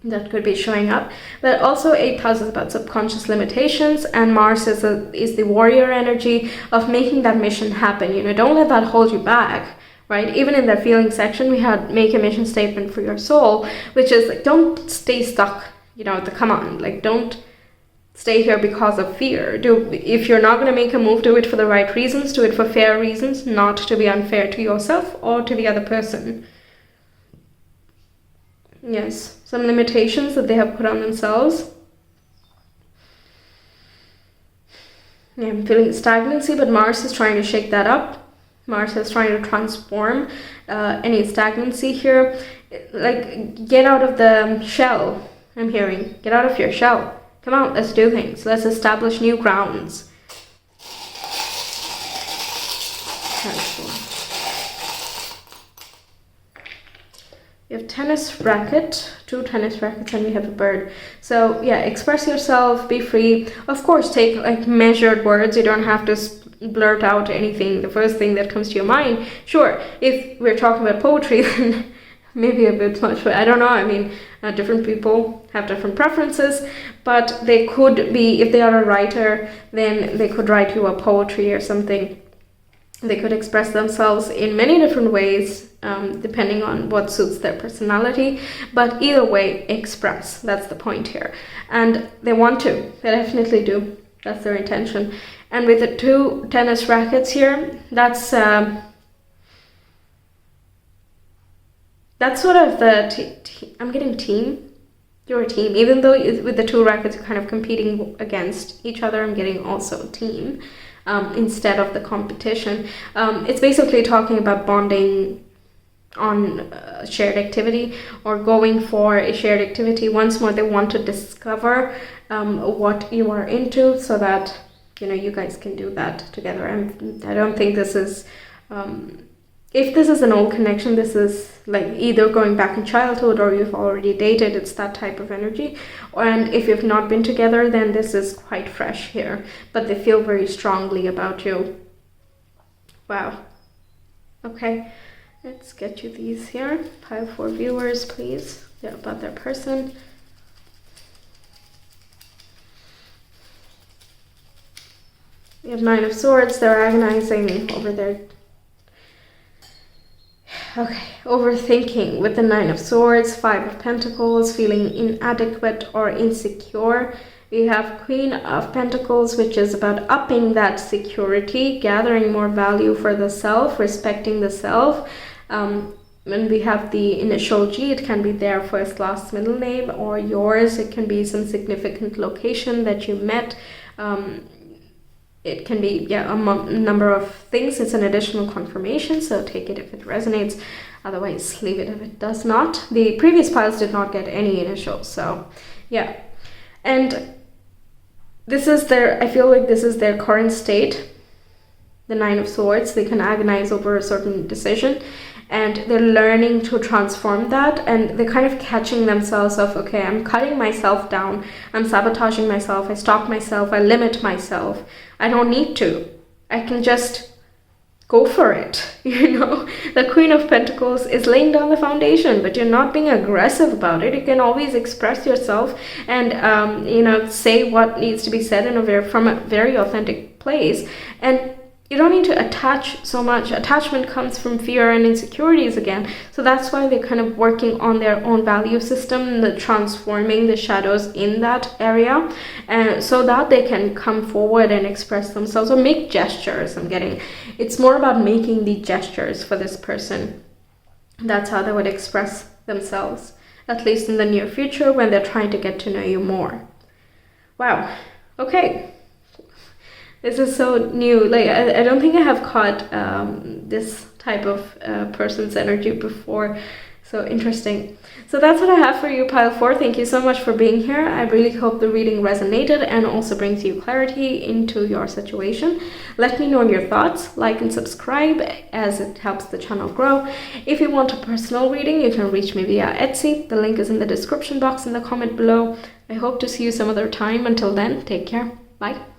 that could be showing up. But also 8th house is about subconscious limitations, and Mars is the warrior energy of making that mission happen. You know, don't let that hold you back, right? Even in their feeling section, we had make a mission statement for your soul, which is like, don't stay stuck, you know, come on, like don't stay here because of fear. If you're not going to make a move, do it for the right reasons, do it for fair reasons, not to be unfair to yourself or to the other person. Yes, some limitations that they have put on themselves. Yeah, I'm feeling stagnancy, but Mars is trying to shake that up. Mars is trying to transform any stagnancy here. Like, get out of the shell, I'm hearing. Get out of your shell. Come on, let's do things. Let's establish new grounds. We have tennis racket, 2 tennis rackets, and we have a bird. So yeah, express yourself, be free. Of course, take like measured words. You don't have to blurt out anything, the first thing that comes to your mind. Sure, if we're talking about poetry, then maybe a bit much, but I don't know. I mean, different people have different preferences, but they could be, if they are a writer, then they could write you a poetry or something. They could express themselves in many different ways, depending on what suits their personality. But either way, express. That's the point here. And they want to. They definitely do. That's their intention. And with the 2 tennis rackets here, that's sort of the... I'm getting team. You're a team. Even though with the 2 rackets, you're kind of competing against each other, I'm getting also team. Instead of the competition. It's basically talking about bonding on shared activity or going for a shared activity. Once more, they want to discover what you are into so that, you know, you guys can do that together. I don't think this is if this is an old connection, this is like either going back in childhood or you've already dated. It's that type of energy. And if you've not been together, then this is quite fresh here, but they feel very strongly about you. Wow. Okay, let's get you these here. Pile 4 viewers, please. They're about their person. We have 9 of Swords. They're agonizing over their... Okay, overthinking with the 9 of Swords, 5 of Pentacles, feeling inadequate or insecure. We have Queen of Pentacles, which is about upping that security, gathering more value for the self, respecting the self. When we have the initial G, it can be their first, last, middle name, or yours. It can be some significant location that you met. It can be, yeah, a number of things. It's an additional confirmation, so take it if it resonates. Otherwise, leave it if it does not. The previous piles did not get any initials, so yeah. And this is their, I feel like this is their current state. The 9 of Swords, they can agonize over a certain decision, and they're learning to transform that, and they're kind of catching themselves of, okay, I'm cutting myself down, I'm sabotaging myself, I stop myself, I limit myself. I don't need to. I can just go for it, you know. The Queen of Pentacles is laying down the foundation, but you're not being aggressive about it. You can always express yourself and, you know, say what needs to be said in from a very authentic place. And you don't need to attach so much. Attachment comes from fear and insecurities again. So that's why they're kind of working on their own value system, transforming the shadows in that area, so that they can come forward and express themselves or make gestures. It's more about making the gestures for this person. That's how they would express themselves, at least in the near future when they're trying to get to know you more. Wow. Okay. This is so new. Like, I don't think I have caught this type of person's energy before. So interesting. So that's what I have for you, pile 4. Thank you so much for being here. I really hope the reading resonated and also brings you clarity into your situation. Let me know your thoughts. Like and subscribe, as it helps the channel grow. If you want a personal reading, you can reach me via Etsy. The link is in the description box in the comment below. I hope to see you some other time. Until then, take care. Bye.